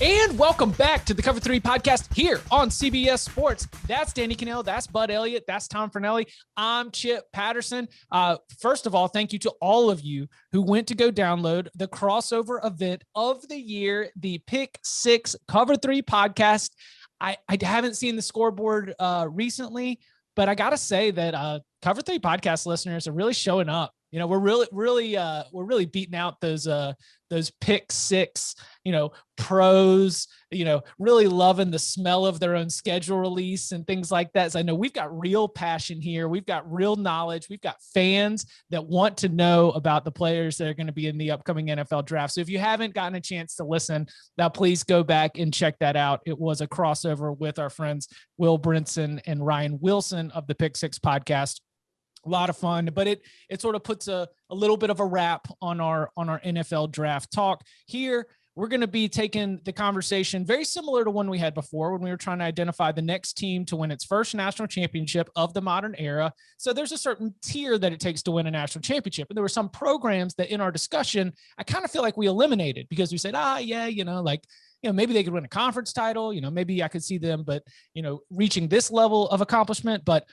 And welcome back to the Cover 3 podcast here on CBS Sports. That's Danny Cannell. That's Bud Elliott. That's Tom Fernelli. I'm Chip Patterson. First of all, thank you to all of you who went to go download the crossover event of the year, the Pick 6 Cover 3 podcast. I haven't seen the scoreboard recently, but I got to say that Cover 3 podcast listeners are really showing up. You know, we're really beating out those Pick 6, pros, really loving the smell of their own schedule release and things like that. So I know we've got real passion here. We've got real knowledge. We've got fans that want to know about the players that are going to be in the upcoming NFL draft. So if you haven't gotten a chance to listen, now please go back and check that out. It was a crossover with our friends Will Brinson and Ryan Wilson of the Pick 6 podcast. A lot of fun, but it sort of puts a little bit of a wrap on our NFL draft talk. Here, we're going to be taking the conversation very similar to one we had before when we were trying to identify the next team to win its first national championship of the modern era. So there's a certain tier that it takes to win a national championship. And there were some programs that in our discussion, I kind of feel like we eliminated because we said, maybe they could win a conference title, maybe I could see them, but, reaching this level of accomplishment, but,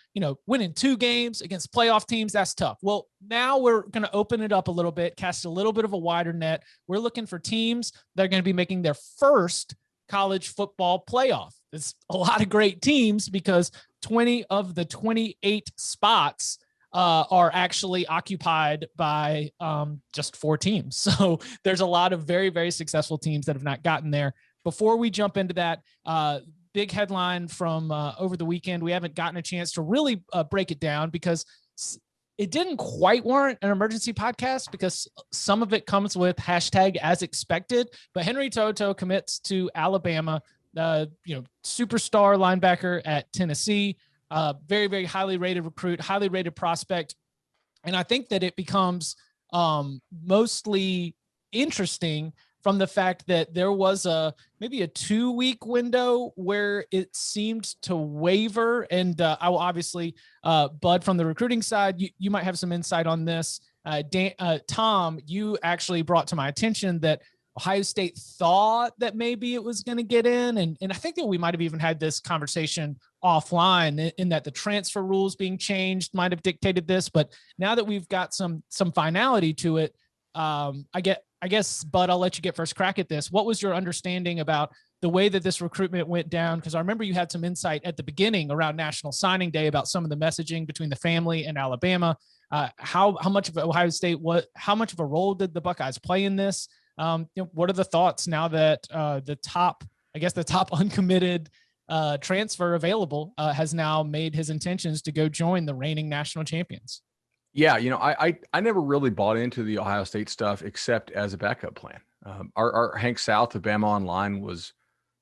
winning 2 games against playoff teams, that's tough. Well, now we're going to open it up a little bit, cast a little bit of a wider net. We're looking for teams that are going to be making their first college football playoff. It's a lot of great teams because 20 of the 28 spots are actually occupied by just 4 teams. So there's a lot of very, very successful teams that have not gotten there. Before we jump into that, big headline from over the weekend, we haven't gotten a chance to really break it down because it didn't quite warrant an emergency podcast because some of it comes with hashtag as expected, but Henry To'oTo'o commits to Alabama, superstar linebacker at Tennessee. Very, very highly rated recruit, highly rated prospect. And I think that it becomes mostly interesting from the fact that there was maybe a 2-week window where it seemed to waver. And I will obviously, Bud, from the recruiting side, you might have some insight on this. Tom, you actually brought to my attention that Ohio State thought that maybe it was going to get in. And I think that we might have even had this conversation offline in that the transfer rules being changed might have dictated this. But now that we've got some finality to it, I guess, Bud, I'll let you get first crack at this. What was your understanding about the way that this recruitment went down? Because I remember you had some insight at the beginning around National Signing Day about some of the messaging between the family and Alabama. How much of Ohio State, how much of a role did the Buckeyes play in this? What are the thoughts now that the top uncommitted transfer available has now made his intentions to go join the reigning national champions? Yeah, I never really bought into the Ohio State stuff except as a backup plan. Our Hank South of Bama Online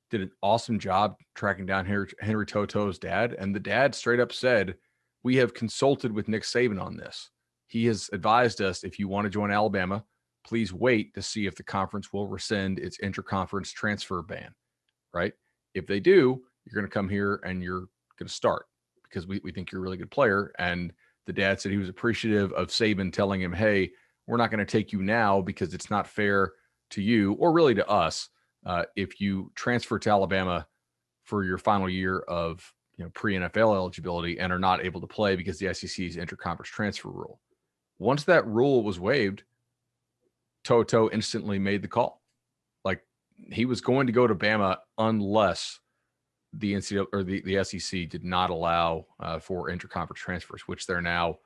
did an awesome job tracking down Henry To'oTo'o's dad, and the dad straight up said, "We have consulted with Nick Saban on this. He has advised us if you want to join Alabama, please wait to see if the conference will rescind its interconference transfer ban, right? If they do, you're going to come here and you're going to start because we think you're a really good player." And the dad said he was appreciative of Saban telling him, "Hey, we're not going to take you now because it's not fair to you or really to us if you transfer to Alabama for your final year of pre-NFL eligibility and are not able to play because the SEC's interconference transfer rule." Once that rule was waived, To'oTo'o instantly made the call. Like, he was going to go to Bama unless the NCAA or the SEC did not allow for interconference transfers, which they're now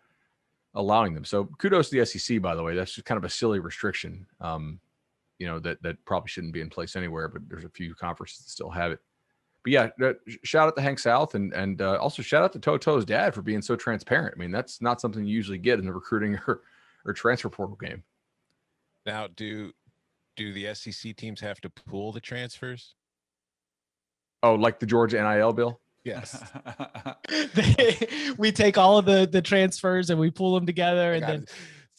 allowing them. So kudos to the SEC, by the way. That's just kind of a silly restriction, that probably shouldn't be in place anywhere, but there's a few conferences that still have it. But yeah, shout out to Hank South and also shout out to To'oTo'o's dad for being so transparent. I mean, that's not something you usually get in the recruiting or transfer portal game. Now, do the SEC teams have to pool the transfers? Oh, like the Georgia NIL bill? Yes. We take all of the transfers and we pull them together, and then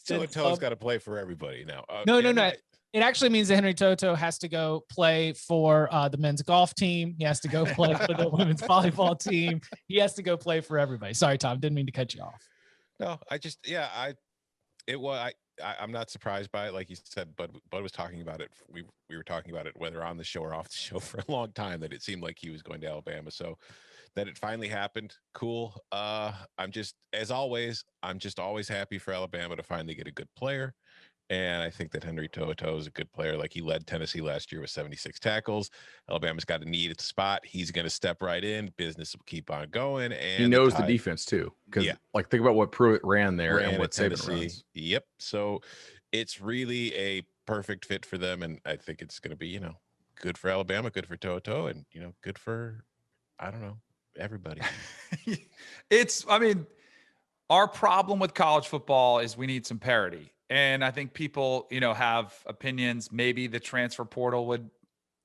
To'oTo'o's got to play for everybody now. No. It actually means that Henry To'oTo'o has to go play for the men's golf team. He has to go play for the women's volleyball team. He has to go play for everybody. Sorry, Tom, didn't mean to cut you off. No, I'm not surprised by it. Like you said, Bud was talking about it. We were talking about it, whether on the show or off the show, for a long time, that it seemed like he was going to Alabama. So that it finally happened. Cool. I'm just, as always, I'm just always happy for Alabama to finally get a good player. And I think that Henry To'oTo'o is a good player. Like, he led Tennessee last year with 76 tackles. Alabama's got a need at the spot. He's going to step right in. Business will keep on going. And he knows the defense too. Because like, think about what Pruitt ran there and what Saban runs. Yep. So it's really a perfect fit for them. And I think it's going to be, good for Alabama, good for To'oTo'o, and, good for, I don't know, everybody. Our problem with college football is we need some parity. And I think people, have opinions. Maybe the transfer portal would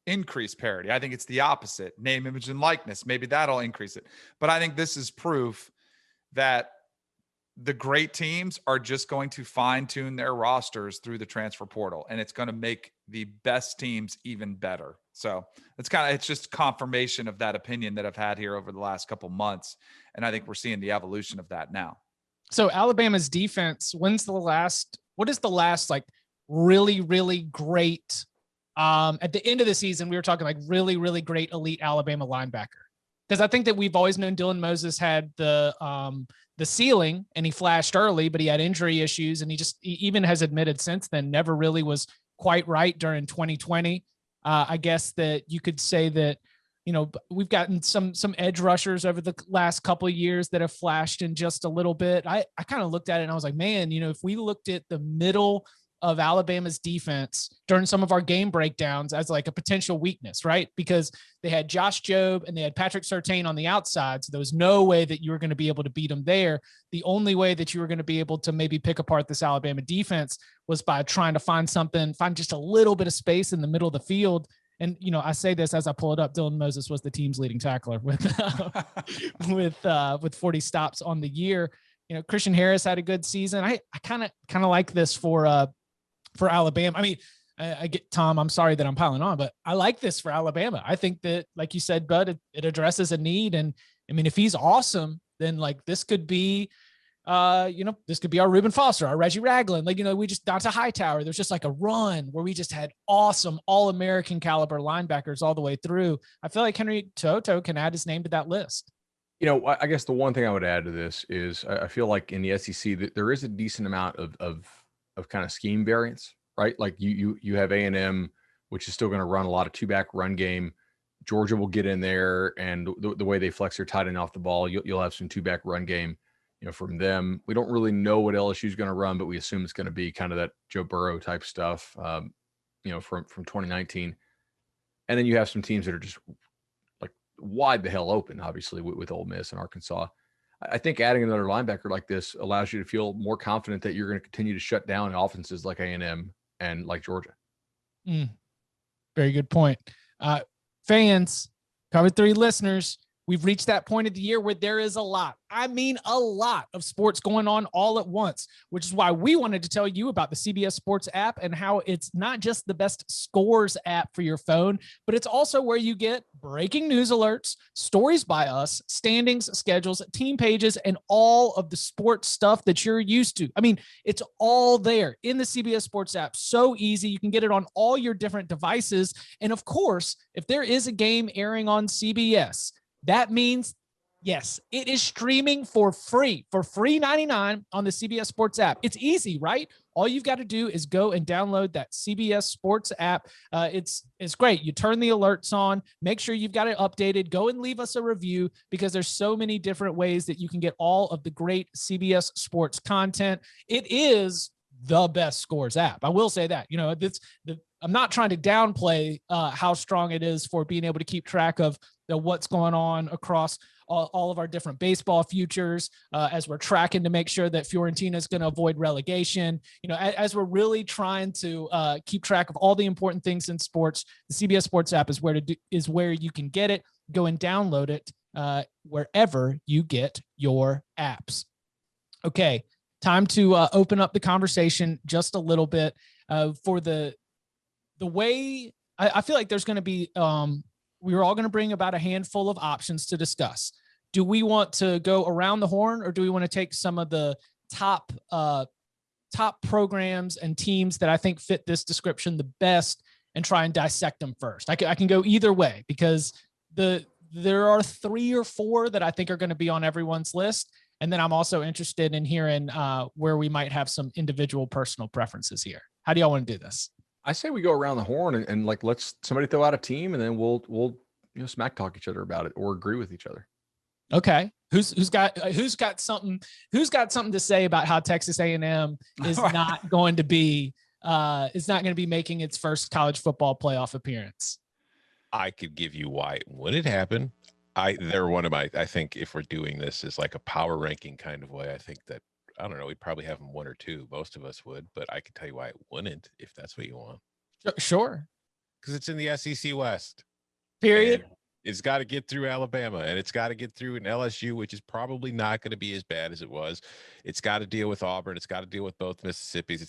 increase parity. I think it's the opposite. Name, image, and likeness. Maybe that'll increase it. But I think this is proof that the great teams are just going to fine-tune their rosters through the transfer portal. And it's going to make the best teams even better. So it's just confirmation of that opinion that I've had here over the last couple months. And I think we're seeing the evolution of that now. So Alabama's defense, what is the last like really, really great, at the end of the season, we were talking like really, really great elite Alabama linebacker. Because I think that we've always known Dylan Moses had the ceiling and he flashed early, but he had injury issues. And he even has admitted since then, never really was quite right during 2020. I guess that you could say that, we've gotten some edge rushers over the last couple of years that have flashed in just a little bit. I kind of looked at it and I was like, man, if we looked at the middle of Alabama's defense during some of our game breakdowns as like a potential weakness, right? Because they had Josh Jobe and they had Patrick Surtain on the outside. So there was no way that you were going to be able to beat them there. The only way that you were going to be able to maybe pick apart this Alabama defense was by trying to find just a little bit of space in the middle of the field. And, I say this as I pull it up, Dylan Moses was the team's leading tackler with 40 stops on the year. Christian Harris had a good season. I kind of like this for Alabama. I get Tom, I'm sorry that I'm piling on, but I like this for Alabama. I think that, like you said, Bud, it addresses a need. And if he's awesome, then like this could be, this could be our Reuben Foster, our Reggie Ragland. Like, we just Dante Hightower. There's just like a run where we just had awesome All-American caliber linebackers all the way through. I feel like Henry To'oTo'o can add his name to that list. I guess the one thing I would add to this is I feel like in the SEC that there is a decent amount of kind of scheme variance, right? Like you have A&M, which is still going to run a lot of two-back run game. Georgia will get in there, and the way they flex their tight end off the ball, you'll have some two-back run game. From them. We don't really know what LSU is going to run, but we assume it's going to be kind of that Joe Burrow type stuff, from 2019. And then you have some teams that are just like wide the hell open, obviously, with Ole Miss and Arkansas. I think adding another linebacker like this allows you to feel more confident that you're going to continue to shut down offenses like A&M and like Georgia. Very good point. Fans, Cover 3 listeners, we've reached that point of the year where there is a lot of sports going on all at once, which is why we wanted to tell you about the CBS Sports app and how it's not just the best scores app for your phone, but it's also where you get breaking news alerts, stories by us, standings, schedules, team pages, and all of the sports stuff that you're used to. It's all there in the CBS Sports app. So easy. You can get it on all your different devices. And of course, if there is a game airing on CBS, that means, yes, it is streaming for free $99 on the CBS Sports app. It's easy, right? All you've got to do is go and download that CBS Sports app. It's great. You turn the alerts on, make sure you've got it updated, go and leave us a review, because there's so many different ways that you can get all of the great CBS Sports content. It is the best scores app. I will say that, I'm not trying to downplay how strong it is for being able to keep track of what's going on across all of our different baseball futures, as we're tracking to make sure that Fiorentina is going to avoid relegation. As we're really trying to keep track of all the important things in sports, the CBS Sports app is where you can get it. Go and download it wherever you get your apps. Okay, time to open up the conversation just a little bit for the way I feel like there's going to be. We're all going to bring about a handful of options to discuss. Do we want to go around the horn, or do we want to take some of the top top programs and teams that I think fit this description the best and try and dissect them first. I can go either way because there are 3 or 4 that I think are going to be on everyone's list. And then I'm also interested in hearing where we might have some individual personal preferences here. How do y'all want to do this? I say we go around the horn and like, let's somebody throw out a team and then we'll smack talk each other about it or agree with each other. Okay. Who's got something to say about how Texas A&M is not going to be making its first college football playoff appearance? I could give you why it wouldn't happen. They're one of my, I think if we're doing this is like a power ranking kind of way, I think that, I don't know, we'd probably have them 1 or 2. Most of us would, but I could tell you why it wouldn't, if that's what you want. Sure. Because it's in the SEC West. Period. And it's got to get through Alabama, and it's got to get through an LSU, which is probably not going to be as bad as it was. It's got to deal with Auburn. It's got to deal with both Mississippis.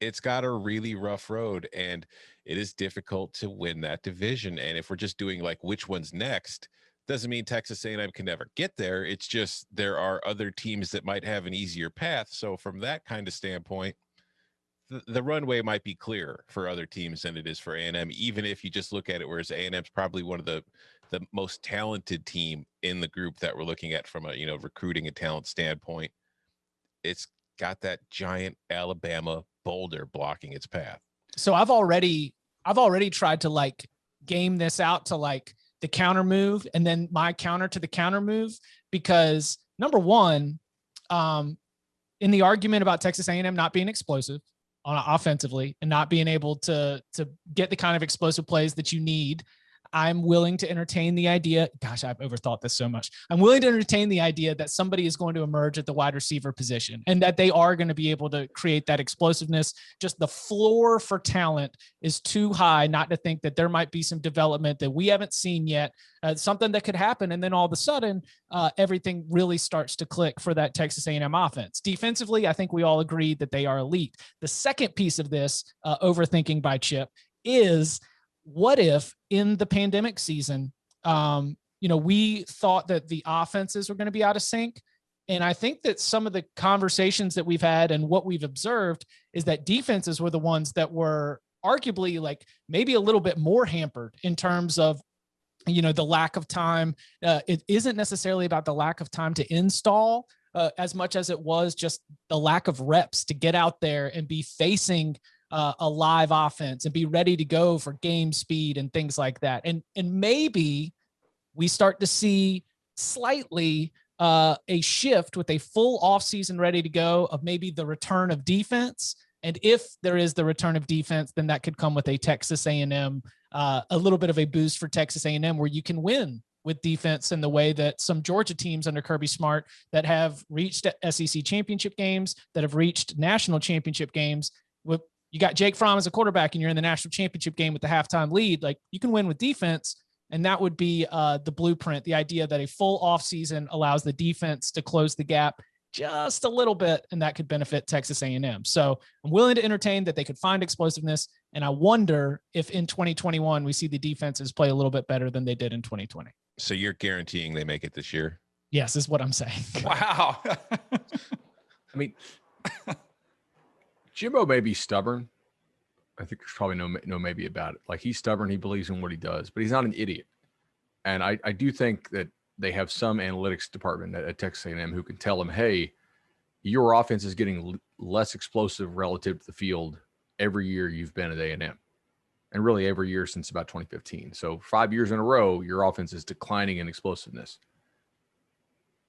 It's got a really rough road, and it is difficult to win that division. And if we're just doing like which one's next, doesn't mean Texas A&M can never get there. It's just there are other teams that might have an easier path. So from that kind of standpoint, the runway might be clearer for other teams than it is for A&M, even if you just look at it, whereas A&M's probably one of the most talented team in the group that we're looking at from a, recruiting and talent standpoint. It's got that giant Alabama boulder blocking its path. So I've already tried to like game this out to like the counter move and then my counter to the counter move, because number one, in the argument about Texas A&M not being explosive offensively and not being able to get the kind of explosive plays that you need, I'm willing to entertain the idea. Gosh, I've overthought this so much. I'm willing to entertain the idea that somebody is going to emerge at the wide receiver position and that they are going to be able to create that explosiveness. Just the floor for talent is too high not to think that there might be some development that we haven't seen yet, something that could happen. And then all of a sudden, everything really starts to click for that Texas A&M offense. Defensively, I think we all agree that they are elite. The second piece of this overthinking by Chip is, what if in the pandemic season, we thought that the offenses were going to be out of sync? And I think that some of the conversations that we've had and what we've observed is that defenses were the ones that were arguably like maybe a little bit more hampered in terms of, the lack of time. It isn't necessarily about the lack of time to install as much as it was just the lack of reps to get out there and be facing a live offense and be ready to go for game speed and things like that. And maybe we start to see slightly a shift with a full offseason ready to go of maybe the return of defense. And if there is the return of defense, then that could come with a Texas A&M, a little bit of a boost for Texas A&M where you can win with defense in the way that some Georgia teams under Kirby Smart that have reached SEC championship games, that have reached national championship games with. You got Jake Fromm as a quarterback and you're in the national championship game with the halftime lead. Like, you can win with defense. And that would be the blueprint, the idea that a full offseason allows the defense to close the gap just a little bit, and that could benefit Texas A&M. So I'm willing to entertain that they could find explosiveness. And I wonder if in 2021, we see the defenses play a little bit better than they did in 2020. So you're guaranteeing they make it this year? Yes, is what I'm saying. Wow. I mean, Jimbo may be stubborn. I think there's probably no maybe about it. Like, he's stubborn. He believes in what he does, but he's not an idiot. And I do think that they have some analytics department at Texas A&M who can tell him, hey, your offense is getting less explosive relative to the field every year you've been at A&M. And really every year since about 2015. So 5 years in a row, your offense is declining in explosiveness.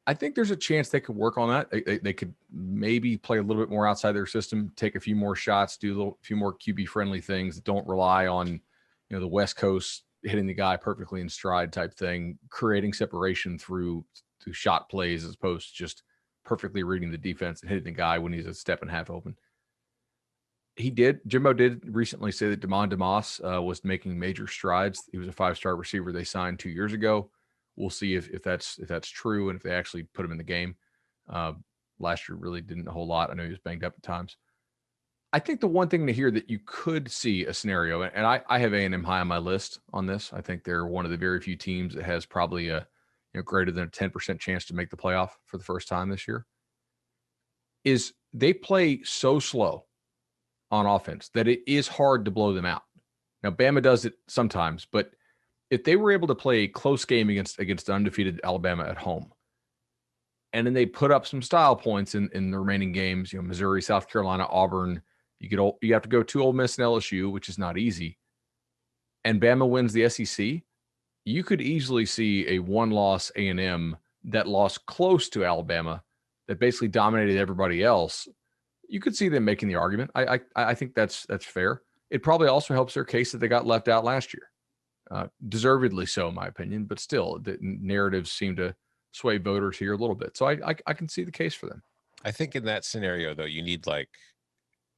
I think there's a chance they could work on that. They could maybe play a little bit more outside their system, take a few more shots, do a few more QB friendly things that don't rely on, the West Coast hitting the guy perfectly in stride type thing, creating separation through shot plays as opposed to just perfectly reading the defense and hitting the guy when he's a step and a half open. Jimbo did recently say that Damon DeMoss was making major strides. He was a 5-star receiver they signed 2 years ago. We'll see if that's true and if they actually put him in the game. Last year really didn't a whole lot. I know he was banged up at times. I think the one thing to hear that you could see a scenario, and I have A&M high on my list on this. I think they're one of the very few teams that has probably a greater than a 10% chance to make the playoff for the first time this year. is they play so slow on offense that it is hard to blow them out. Now, Bama does it sometimes, but if they were able to play a close game against undefeated Alabama at home, and then they put up some style points in the remaining games, Missouri, South Carolina, Auburn, you have to go to Ole Miss and LSU, which is not easy, and Bama wins the SEC, you could easily see a one-loss A&M that lost close to Alabama that basically dominated everybody else. You could see them making the argument. I think that's fair. It probably also helps their case that they got left out last year. Deservedly so, in my opinion, but still, the narratives seem to sway voters here a little bit. So I can see the case for them. I think in that scenario, though,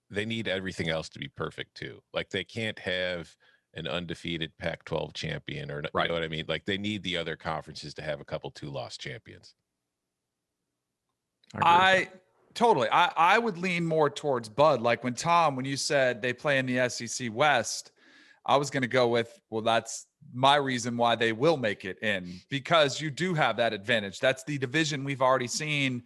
they need everything else to be perfect too. Like they can't have an undefeated Pac-12 champion, or right. You know what I mean? Like they need the other conferences to have a couple 2-loss champions. I would lean more towards Bud. Like when you said they play in the SEC West, I was going to go with, well, that's my reason why they will make it in, because you do have that advantage. That's the division we've already seen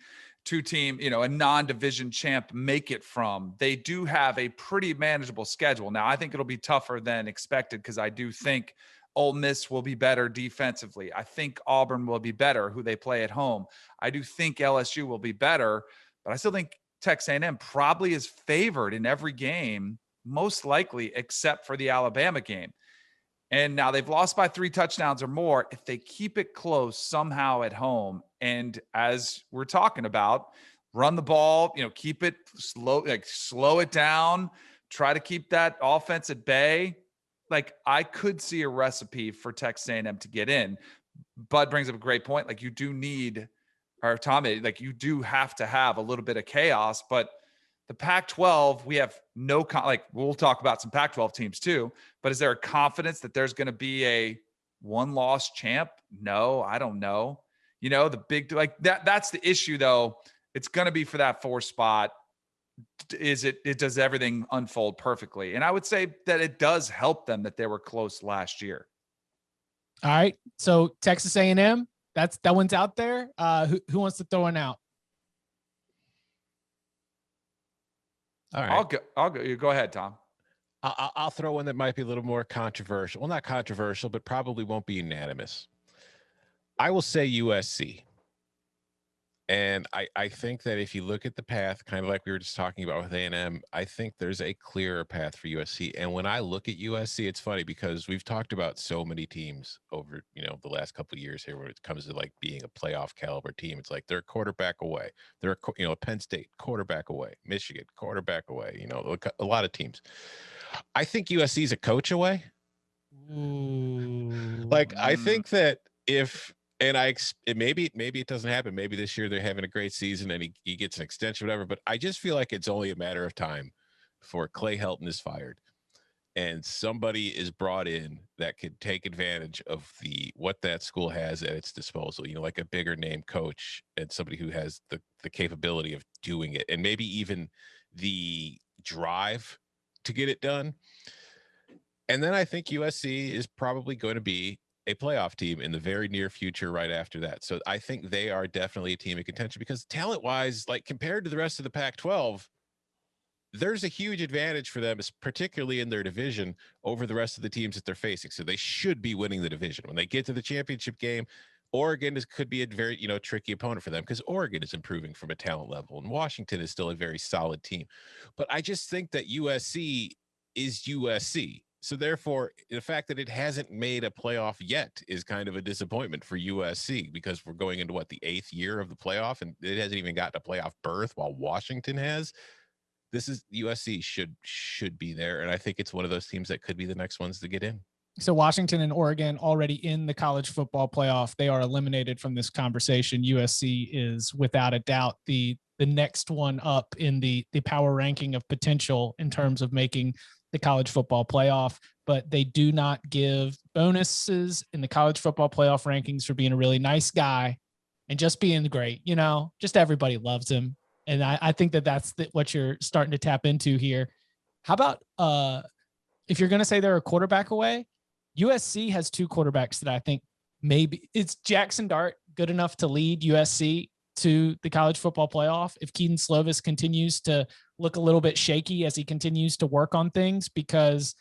a non-division champ make it from. They do have a pretty manageable schedule. Now, I think it'll be tougher than expected because I do think Ole Miss will be better defensively. I think Auburn will be better, who they play at home. I do think LSU will be better, but I still think Texas A&M probably is favored in every game, most likely, except for the Alabama game. And now they've lost by 3 touchdowns or more. If they keep it close somehow at home, and as we're talking about, run the ball, keep it slow, slow it down, try to keep that offense at bay. Like I could see a recipe for Texas A&M to get in. Bud brings up a great point. Like you do need, or Tommy, like you do have to have a little bit of chaos, but the Pac-12, we have we'll talk about some Pac-12 teams too, but is there a confidence that there's going to be a one-loss champ? No, I don't know. The big, that's the issue though. It's going to be for that 4 spot. Does everything unfold perfectly? And I would say that it does help them that they were close last year. All right. So Texas A&M, that one's out there. Who wants to throw one out? All right. I'll go. You go ahead, Tom. I'll throw one that might be a little more controversial. Well, not controversial, but probably won't be unanimous. I will say USC. And I think that if you look at the path, kind of like we were just talking about with A&M, I think there's a clearer path for USC. And when I look at USC, it's funny because we've talked about so many teams over, the last couple of years here when it comes to like being a playoff caliber team. It's like they're a quarterback away. They're, Penn State, quarterback away. Michigan, quarterback away. A lot of teams. I think USC is a coach away. Like, I think that maybe it doesn't happen. Maybe this year they're having a great season and he gets an extension, whatever. But I just feel like it's only a matter of time before Clay Helton is fired and somebody is brought in that could take advantage of what that school has at its disposal. Like a bigger name coach and somebody who has the capability of doing it, and maybe even the drive to get it done. And then I think USC is probably going to be a playoff team in the very near future right after that. So I think they are definitely a team of contention because talent-wise, like compared to the rest of the Pac-12, there's a huge advantage for them, particularly in their division, over the rest of the teams that they're facing. So they should be winning the division. When they get to the championship game, Oregon could be a very, tricky opponent for them because Oregon is improving from a talent level and Washington is still a very solid team. But I just think that USC is USC. So therefore, the fact that it hasn't made a playoff yet is kind of a disappointment for USC because we're going into the 8th year of the playoff and it hasn't even gotten a playoff berth while Washington has. USC should be there. And I think it's one of those teams that could be the next ones to get in. So Washington and Oregon already in the college football playoff. They are eliminated from this conversation. USC is without a doubt the next one up in the power ranking of potential in terms of making the college football playoff, but they do not give bonuses in the college football playoff rankings for being a really nice guy and just being great. Just everybody loves him. And I think that's what you're starting to tap into here. How about if you're going to say they're a quarterback away, USC has 2 quarterbacks that I think maybe it's Jackson Dart good enough to lead USC to the college football playoff if Keaton Slovis continues to look a little bit shaky as he continues to work on things, because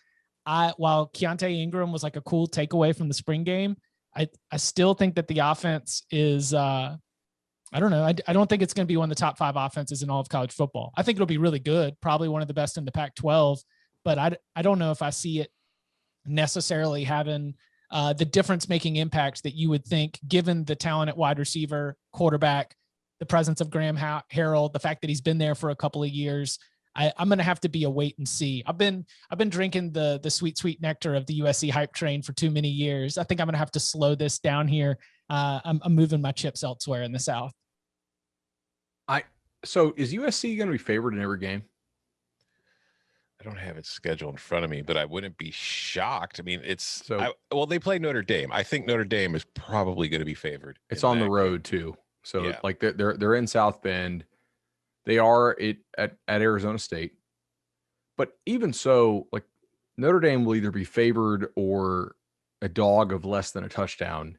while Keontae Ingram was like a cool takeaway from the spring game, I still think that the offense is, I don't know. I don't think it's going to be one of the top 5 offenses in all of college football. I think it'll be really good, probably one of the best in the Pac-12, but I don't know if I see it necessarily having the difference-making impact that you would think, given the talent at wide receiver, quarterback, the presence of Graham Harrell, the fact that he's been there for a couple of years. I'm going to have to be a wait and see. I've been drinking the sweet nectar of the USC hype train for too many years. I think I'm going to have to slow this down here. I'm moving my chips elsewhere in the South. So is USC going to be favored in every game? I don't have its schedule in front of me, but I wouldn't be shocked. I mean, well, they play Notre Dame. I think Notre Dame is probably going to be favored. It's on the road too. So like they're in South Bend. They are at Arizona State. But even so, like Notre Dame will either be favored or a dog of less than a touchdown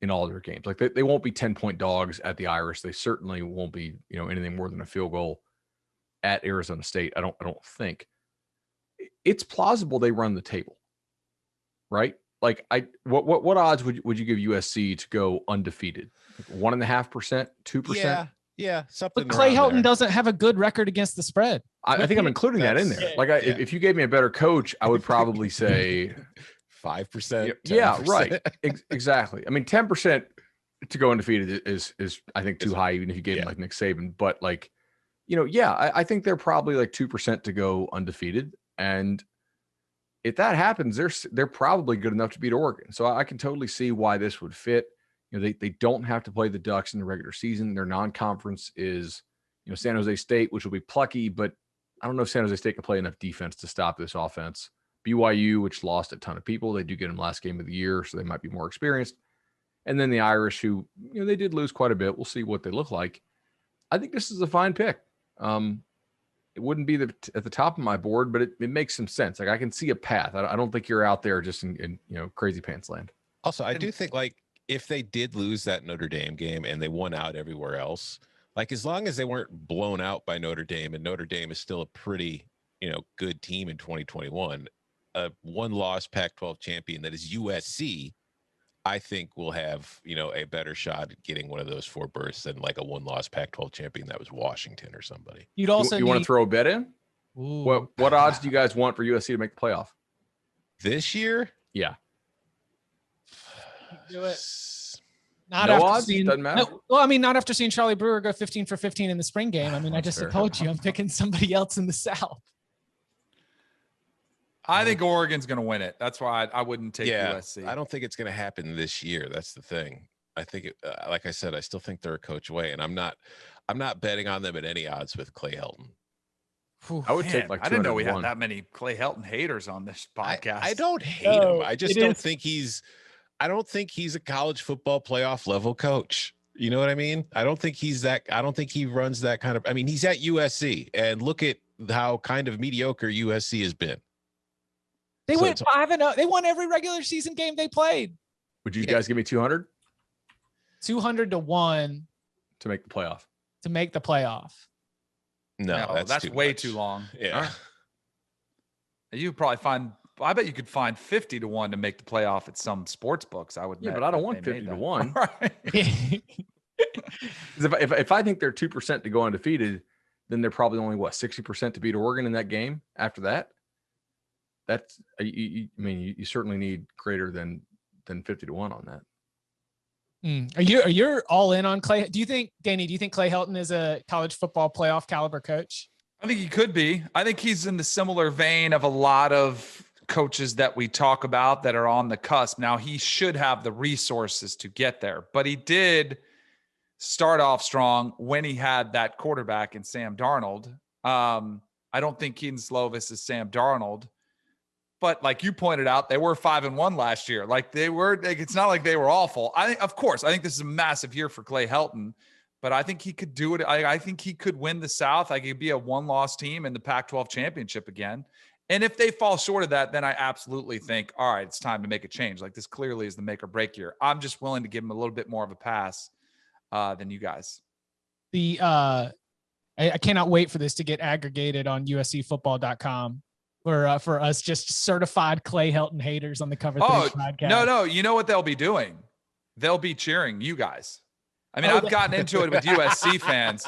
in all their games. Like they won't be 10-point dogs at the Irish. They certainly won't be, anything more than a field goal at Arizona State. I don't think. It's plausible they run the table, right? Like what odds would you give USC to go undefeated? Like 1.5%, 2%? Yeah, something. But Clay Helton doesn't have a good record against the spread. I think I'm including that in there. Like if you gave me a better coach, I would probably say 5%. Yeah, right. Exactly. I mean, 10% to go undefeated is I think too high, even if you gave him like Nick Saban. But like, I think they're probably like 2% to go undefeated. And if that happens, they're probably good enough to beat Oregon. So I can totally see why this would fit. They don't have to play the Ducks in the regular season. Their non-conference is, San Jose State, which will be plucky, but I don't know if San Jose State can play enough defense to stop this offense. BYU, which lost a ton of people. They do get them last game of the year, so they might be more experienced. And then the Irish, who, they did lose quite a bit. We'll see what they look like. I think this is a fine pick. It wouldn't be at the top of my board, but it makes some sense. Like I can see a path. I don't think you're out there just in crazy pants land. Also, I do think like if they did lose that Notre Dame game and they won out everywhere else, like as long as they weren't blown out by Notre Dame, and Notre Dame is still a pretty, good team in 2021, a one-loss Pac-12 champion that is USC, I think will have, a better shot at getting one of those 4 berths than like a one-loss Pac-12 champion that was Washington or somebody. You'd also you want to throw a bet in? Ooh. What odds do you guys want for USC to make the playoff this year? Yeah. Do it. Not no odds? Doesn't matter. Not after seeing Charlie Brewer go 15 for 15 in the spring game. I mean, I just told you I'm picking somebody else in the South. I think Oregon's going to win it. That's why I wouldn't take USC. I don't think it's going to happen this year. That's the thing. I think, like I said, I still think they're a coach away, and I'm not betting on them at any odds with Clay Helton. I would take like 201. I didn't know we had that many Clay Helton haters on this podcast. I don't hate him. I just don't think he's a college football playoff level coach. You know what I mean? I don't think he runs that kind of, he's at USC, and look at how kind of mediocre USC has been. They went 5-0. They won every regular season game they played. Would you guys give me 200? 200 to 1 to make the playoff. To make the playoff. No, that's way too long. Yeah. You probably I bet you could find 50 to 1 to make the playoff at some sports books. I would. Yeah, but I don't want 50 to 1. Right. if I think they're 2% to go undefeated, then they're probably only 60% to beat Oregon in that game. After that, that's you certainly need greater than 50 to 1 on that. Are you all in on Clay? Do you think Clay Helton is a college football playoff caliber coach? I think he could be. I think he's in the similar vein of a lot of coaches that we talk about that are on the cusp. Now, he should have the resources to get there, but he did start off strong when he had that quarterback in Sam Darnold. I don't think Keaton Slovis is Sam Darnold, but like you pointed out, they were 5-1 last year. It's not like they were awful. I think this is a massive year for Clay Helton, but I think he could do it. I think he could win the South. I could be a one-loss team in the Pac-12 championship again. And if they fall short of that, then I absolutely think, all right, it's time to make a change. Like this clearly is the make or break year. I'm just willing to give him a little bit more of a pass than you guys. I cannot wait for this to get aggregated on USCfootball.com for us just certified Clay Helton haters on the Cover 3 podcast. No. You know what they'll be doing? They'll be cheering you guys. I mean, I've gotten into it with USC fans.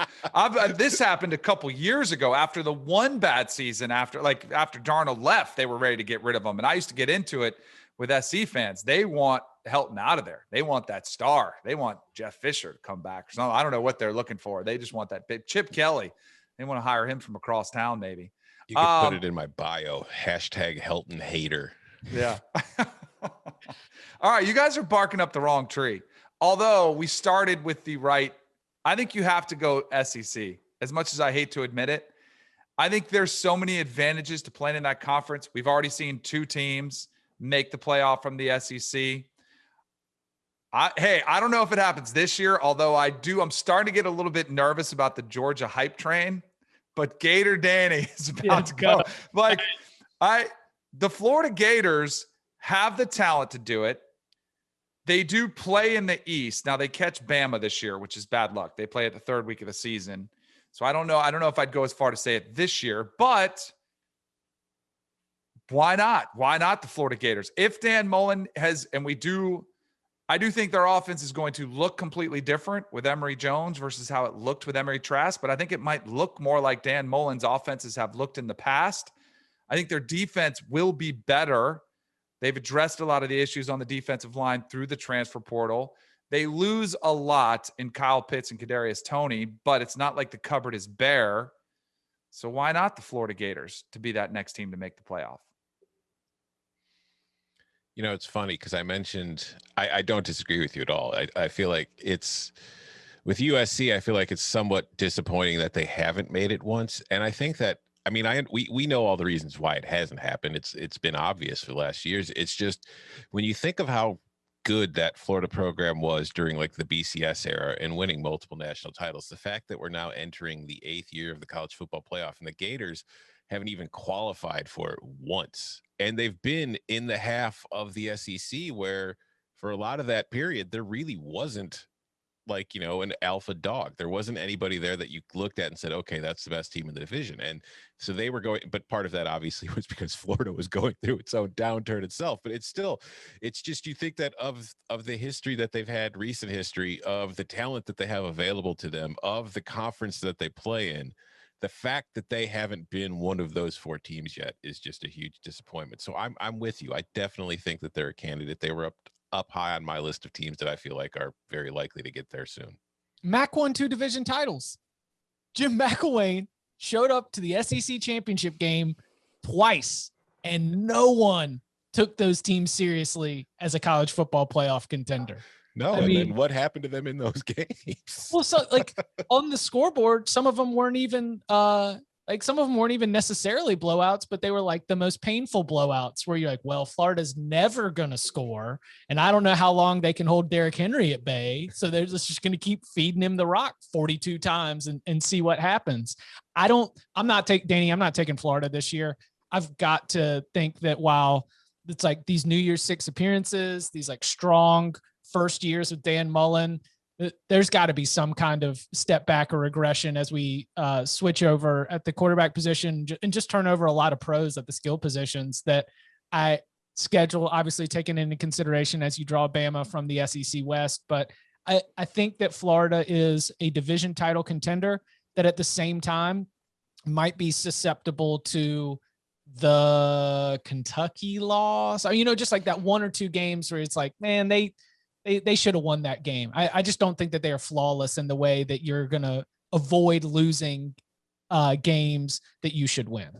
This happened a couple years ago after the one bad season. After Darnold left, they were ready to get rid of him. And I used to get into it with SC fans. They want Helton out of there. They want that star. They want Jeff Fisher to come back. So I don't know what they're looking for. They just want that big Chip Kelly. They want to hire him from across town, maybe. You can put it in my bio. #Helton hater. Yeah. All right. You guys are barking up the wrong tree. Although we started with the right, I think you have to go SEC. As much as I hate to admit it, I think there's so many advantages to playing in that conference. We've already seen 2 teams make the playoff from the SEC. I don't know if it happens this year, although I'm starting to get a little bit nervous about the Georgia hype train, but Gator Danny is about to go. The Florida Gators have the talent to do it. They do play in the East. Now they catch Bama this year, which is bad luck. They play at the 3rd week of the season. So I don't know. I don't know if I'd go as far to say it this year, but why not? Why not the Florida Gators? If Dan Mullen has, and I do think their offense is going to look completely different with Emory Jones versus how it looked with Emory Trask, but I think it might look more like Dan Mullen's offenses have looked in the past. I think their defense will be better. They've addressed a lot of the issues on the defensive line through the transfer portal. They lose a lot in Kyle Pitts and Kadarius Toney, but it's not like the cupboard is bare. So why not the Florida Gators to be that next team to make the playoff? You know, it's funny because I mentioned I don't disagree with you at all. I feel like it's with USC. I feel like it's somewhat disappointing that they haven't made it once, and I think that. I mean, we know all the reasons why it hasn't happened. It's been obvious for the last years. It's just when you think of how good that Florida program was during like the BCS era and winning multiple national titles, the fact that we're now entering the 8th year of the college football playoff and the Gators haven't even qualified for it once, and they've been in the half of the SEC where for a lot of that period there really wasn't like, an alpha dog. There wasn't anybody there that you looked at and said, okay, that's the best team in the division. And so they were going, but part of that obviously was because Florida was going through its own downturn itself. But it's just, you think that of the history that they've had, recent history, of the talent that they have available to them, of the conference that they play in, the fact that they haven't been one of those 4 teams yet is just a huge disappointment. So I'm with you. I definitely think that they're a candidate. They were up high on my list of teams that I feel like are very likely to get there soon. Mac won 2 division titles. Jim McElwain showed up to the SEC championship game twice, and no one took those teams seriously as a college football playoff contender. No, I mean, then what happened to them in those games? Well, so like on the scoreboard, some of them weren't even necessarily blowouts, but they were like the most painful blowouts where you're like, well, Florida's never going to score. And I don't know how long they can hold Derrick Henry at bay. So they're just going to keep feeding him the rock 42 times and see what happens. I'm not taking Florida this year. I've got to think that while it's like these New Year's 6 appearances, these like strong first years with Dan Mullen, there's got to be some kind of step back or regression as we switch over at the quarterback position and just turn over a lot of pros at the skill positions that I schedule, obviously taken into consideration as you draw Bama from the SEC West. But I think that Florida is a division title contender that at the same time might be susceptible to the Kentucky loss. Just like that 1 or 2 games where it's like, man, they should have won that game. I just don't think that they are flawless in the way that you're going to avoid losing games that you should win.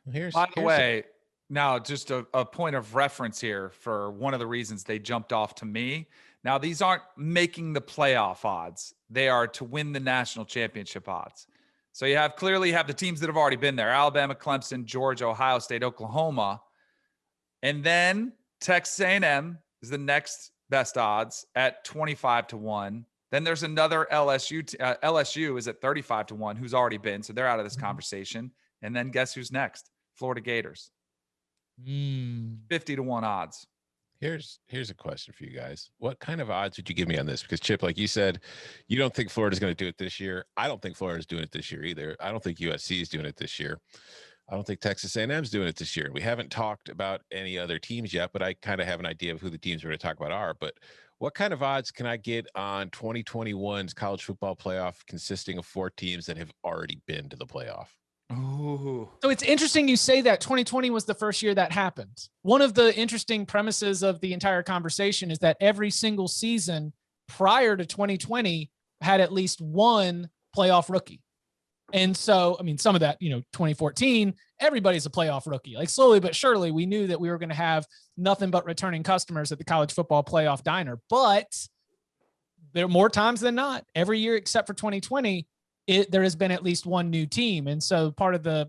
By the way, now just a point of reference here for one of the reasons they jumped off to me. Now, these aren't making the playoff odds. They are to win the national championship odds. So you clearly have the teams that have already been there: Alabama, Clemson, Georgia, Ohio State, Oklahoma. And then Texas A&M is the next best odds at 25-1. Then there's another LSU. LSU is at 35-1, who's already been. So they're out of this conversation. And then guess who's next? Florida Gators. 50-1 odds. Here's a question for you guys. What kind of odds would you give me on this? Because Chip, like you said, you don't think Florida's going to do it this year. I don't think Florida's doing it this year either. I don't think USC is doing it this year. I don't think Texas A&M's doing it this year. We haven't talked about any other teams yet, but I kind of have an idea of who the teams we're going to talk about are. But what kind of odds can I get on 2021's college football playoff consisting of 4 teams that have already been to the playoff? Ooh. So it's interesting you say that 2020 was the first year that happened. One of the interesting premises of the entire conversation is that every single season prior to 2020 had at least one playoff rookie. And so, I mean, some of that, 2014, everybody's a playoff rookie. Like slowly but surely, we knew that we were going to have nothing but returning customers at the college football playoff diner. But there are more times than not, every year except for 2020, there has been at least one new team. And so part of the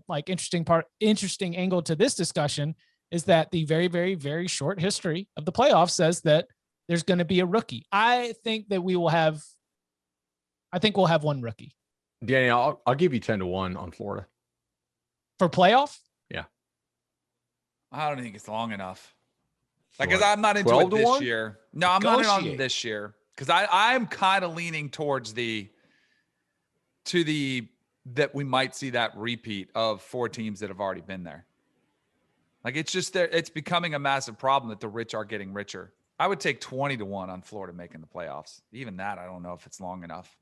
interesting angle to this discussion is that the very, very, very short history of the playoffs says that there's going to be a rookie. I think we'll have one rookie. Danny, I'll give you 10-1 on Florida For playoff? Yeah. I don't think it's long enough. Because I'm not into it this year. No, I'm not on it this year. Because I'm kind of leaning towards that we might see that repeat of 4 teams that have already been there. Like it's becoming a massive problem that the rich are getting richer. I would take 20-1 on Florida making the playoffs. Even that, I don't know if it's long enough.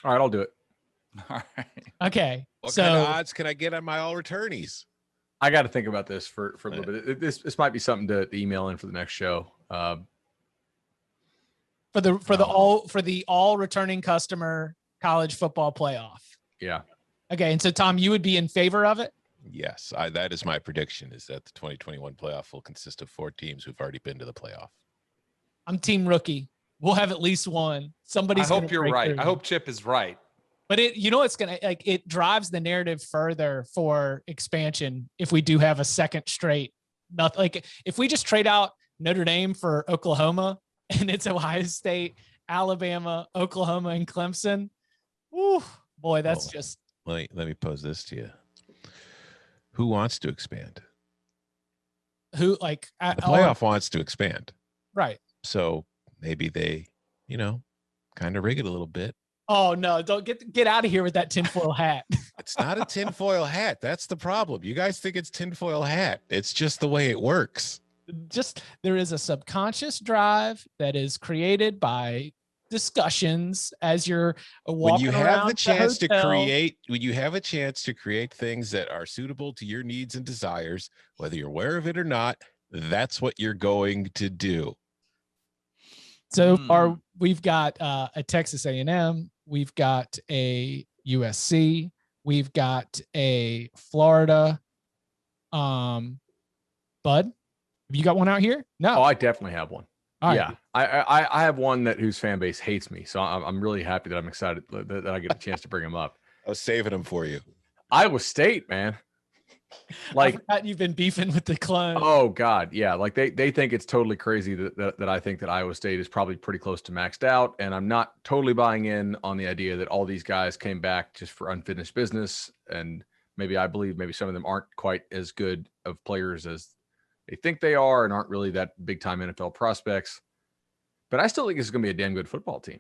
All right, I'll do it. All right. Okay. What kind of odds can I get on my all returnees? I got to think about this for a little bit. This might be something to email in for the next show. For the all returning customer college football playoff. Yeah. Okay. And so Tom, you would be in favor of it? Yes. That is my prediction, is that the 2021 playoff will consist of 4 teams who've already been to the playoff. I'm team rookie. We'll have at least one. I hope you're right. I hope Chip is right. But it drives the narrative further for expansion if we do have a second straight. Like if we just trade out Notre Dame for Oklahoma and it's Ohio State, Alabama, Oklahoma, and Clemson. Ooh, boy, that's just. Let me pose this to you. Who wants to expand? The playoff wants to expand. Right. So maybe they, kind of rig it a little bit. Oh no, don't get out of here with that tinfoil hat. It's not a tinfoil hat. That's the problem. You guys think it's tinfoil hat. It's just the way it works. There is a subconscious drive that is created by discussions as you're walking when you around have the chance to create things that are suitable to your needs and desires, whether you're aware of it or not, that's what you're going to do. So far, we've got a Texas A&M, we've got a USC, we've got a Florida. Bud, have you got one out here? No. Oh, I definitely have one. All yeah, right. I have one whose fan base hates me, so I'm really happy that I'm excited that I get a chance to bring him up. I was saving him for you. Iowa State, man. Like, I forgot you've been beefing with the clone. Oh God, yeah. Like they think it's totally crazy that I think that Iowa State is probably pretty close to maxed out, and I'm not totally buying in on the idea that all these guys came back just for unfinished business. And maybe I believe maybe some of them aren't quite as good of players as they think they are, and aren't really that big time NFL prospects. But I still think this is going to be a damn good football team,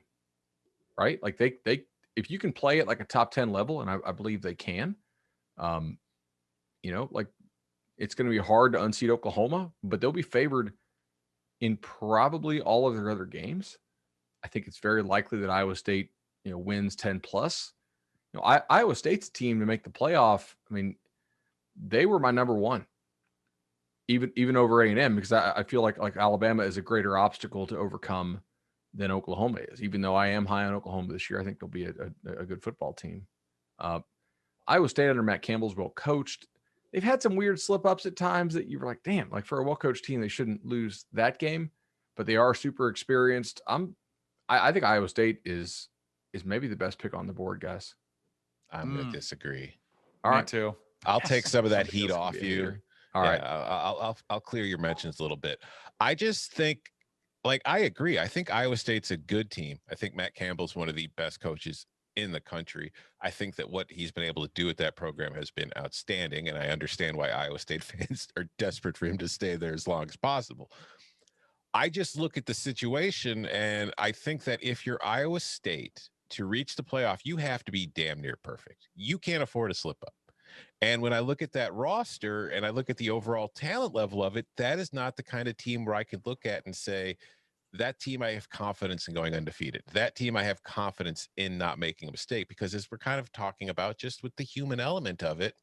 right? Like they if you can play at like a top 10 level, and I believe they can. Like it's going to be hard to unseat Oklahoma, but they'll be favored in probably all of their other games. I think it's very likely that Iowa State, wins 10 plus. Iowa State's team to make the playoff. I mean, they were my number one, even over A&M, because I feel like Alabama is a greater obstacle to overcome than Oklahoma is. Even though I am high on Oklahoma this year, I think they'll be a good football team. Iowa State under Matt Campbell's well coached. They've had some weird slip ups at times that you were like, damn, like for a well-coached team, they shouldn't lose that game, but they are super experienced. I think Iowa State is maybe the best pick on the board, guys. I'm going to disagree. All right. Me too. I'll take some of that heat off you. All right. I'll clear your mentions a little bit. I just think, I agree. I think Iowa State's a good team. I think Matt Campbell's one of the best coaches in the country. I think that what he's been able to do with that program has been outstanding, and I understand why Iowa State fans are desperate for him to stay there as long as possible. I just look at the situation, and I think that if you're Iowa State, to reach the playoff, you have to be damn near perfect. You can't afford a slip up. And when I look at that roster and I look at the overall talent level of it, that is not the kind of team where I could look at and say, that team I have confidence in going undefeated. That team I have confidence in not making a mistake, because as we're kind of talking about, just with the human element of it,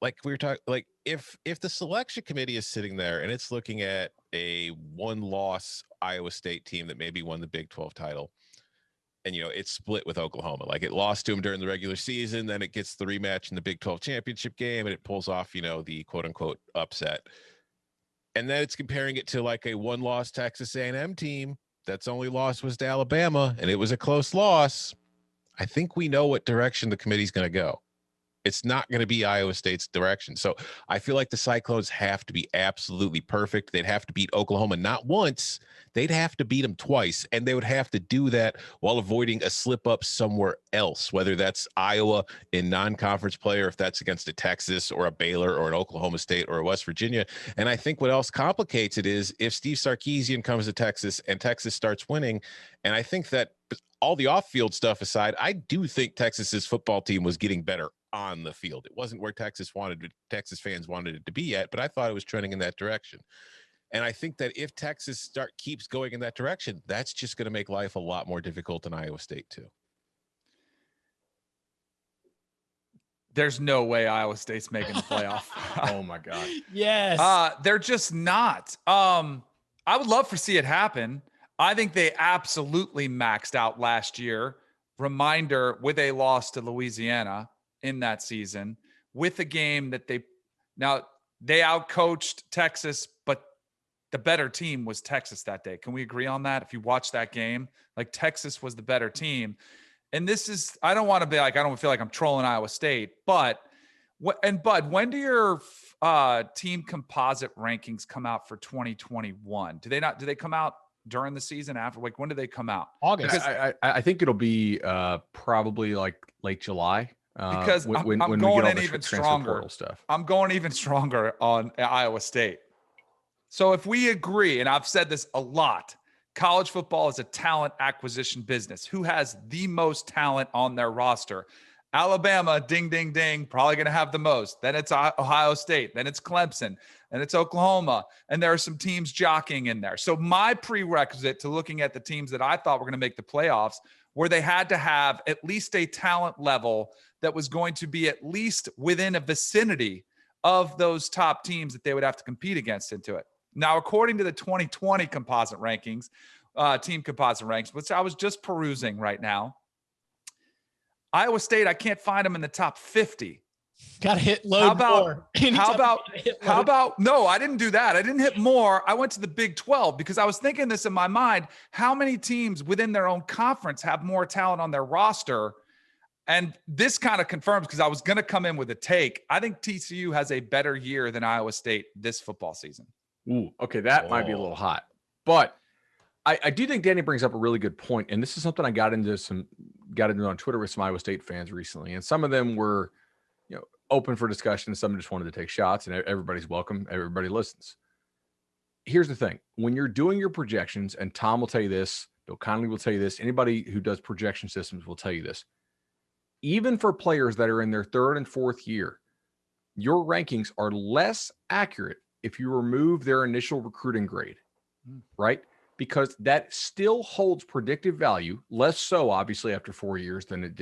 like we were talking, like if the selection committee is sitting there and it's looking at a one-loss Iowa State team that maybe won the Big 12 title, and it's split with Oklahoma, like it lost to them during the regular season, then it gets the rematch in the Big 12 championship game, and it pulls off the quote-unquote upset, and then it's comparing it to like a one-loss Texas A&M team that's only lost was to Alabama, and it was a close loss. I think we know what direction the committee's going to go. It's not going to be Iowa State's direction. So I feel like the Cyclones have to be absolutely perfect. They'd have to beat Oklahoma not once. They'd have to beat them twice. And they would have to do that while avoiding a slip up somewhere else, whether that's Iowa in non-conference play, or if that's against a Texas or a Baylor or an Oklahoma State or a West Virginia. And I think what else complicates it is if Steve Sarkisian comes to Texas and Texas starts winning. And I think that all the off-field stuff aside, I do think Texas's football team was getting better on the field. It wasn't where Texas fans wanted it to be yet, but I thought it was trending in that direction. And I think that if Texas keeps going in that direction, that's just going to make life a lot more difficult in Iowa State too. There's no way Iowa State's making the playoff. Oh my God. Yes. They're just not. I would love to see it happen. I think they absolutely maxed out last year. Reminder, with a loss to Louisiana in that season, with a game that they outcoached Texas, but the better team was Texas that day. Can we agree on that? If you watch that game, like Texas was the better team. And this is, I don't want to be like, I don't feel like I'm trolling Iowa State, but Bud, when do your team composite rankings come out for 2021? Do they come out during the season after? Like, when do they come out? August. Because I think it'll be probably like late July. Because when I'm we going get all in the even transfer stronger. portal stuff. I'm going even stronger on Iowa State. So if we agree, and I've said this a lot, college football is a talent acquisition business. Who has the most talent on their roster? Alabama, ding, ding, ding, probably going to have the most. Then it's Ohio State. Then it's Clemson. And it's Oklahoma. And there are some teams jockeying in there. So my prerequisite to looking at the teams that I thought were going to make the playoffs, where they had to have at least a talent level that was going to be at least within a vicinity of those top teams that they would have to compete against into it. Now, according to the 2020 composite rankings, team composite rankings, which I was just perusing right now, Iowa State, I can't find them in the top 50. Got to hit load more. How about, no, I didn't do that. I didn't hit more. I went to the Big 12 because I was thinking this in my mind. How many teams within their own conference have more talent on their roster? And this kind of confirms, because I was going to come in with a take. I think TCU has a better year than Iowa State this football season. Ooh, okay. That might be a little hot, but I do think Danny brings up a really good point. And this is something I got into on Twitter with some Iowa State fans recently. And some of them were, open for discussion. Some just wanted to take shots, and everybody's welcome. Everybody listens. Here's the thing. When you're doing your projections, and Tom will tell you this, Bill Connolly will tell you this, anybody who does projection systems will tell you this. Even for players that are in their third and fourth year, your rankings are less accurate if you remove their initial recruiting grade, right? Because that still holds predictive value, less so obviously after 4 years than it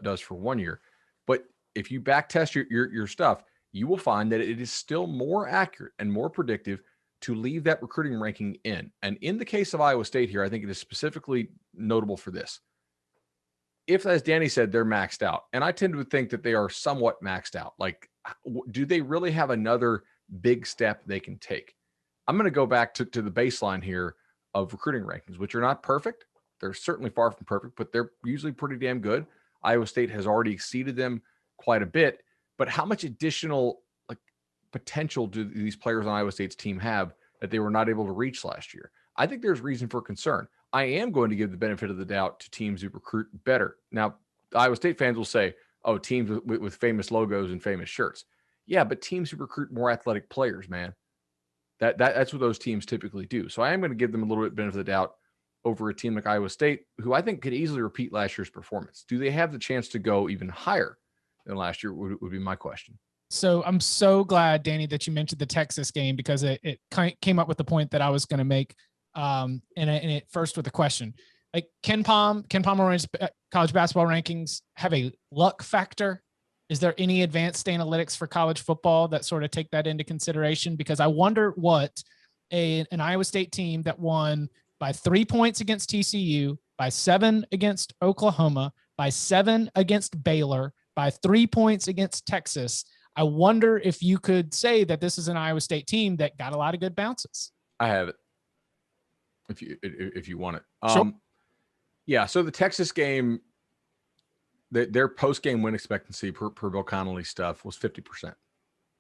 does for 1 year. But if you back test your stuff, you will find that it is still more accurate and more predictive to leave that recruiting ranking in. And in the case of Iowa State here, I think it is specifically notable for this. If, as Danny said, they're maxed out, and I tend to think that they are somewhat maxed out, like, do they really have another big step they can take? I'm going to go back to the baseline here of recruiting rankings, which are not perfect. They're certainly far from perfect, but they're usually pretty damn good. Iowa State has already exceeded them quite a bit, but how much additional potential do these players on Iowa State's team have that they were not able to reach last year? I think there's reason for concern. I am going to give the benefit of the doubt to teams who recruit better. Now, Iowa State fans will say, oh, teams with famous logos and famous shirts. Yeah, but teams who recruit more athletic players, man. That's what those teams typically do. So I am going to give them a little bit benefit of the doubt over a team like Iowa State, who I think could easily repeat last year's performance. Do they have the chance to go even higher than last year would be my question. So I'm so glad, Danny, that you mentioned the Texas game, because it came up with the point that I was going to make. And it first with a question. Like Ken Pomeroy's college basketball rankings have a luck factor. Is there any advanced analytics for college football that sort of take that into consideration? Because I wonder what an Iowa State team that won by 3 points against TCU, by 7 against Oklahoma, by 7 against Baylor, by 3 points against Texas. I wonder if you could say that this is an Iowa State team that got a lot of good bounces. I have it. If you want it. Sure. Yeah. So the Texas game, their post-game win expectancy per Bill Connolly stuff was 50%.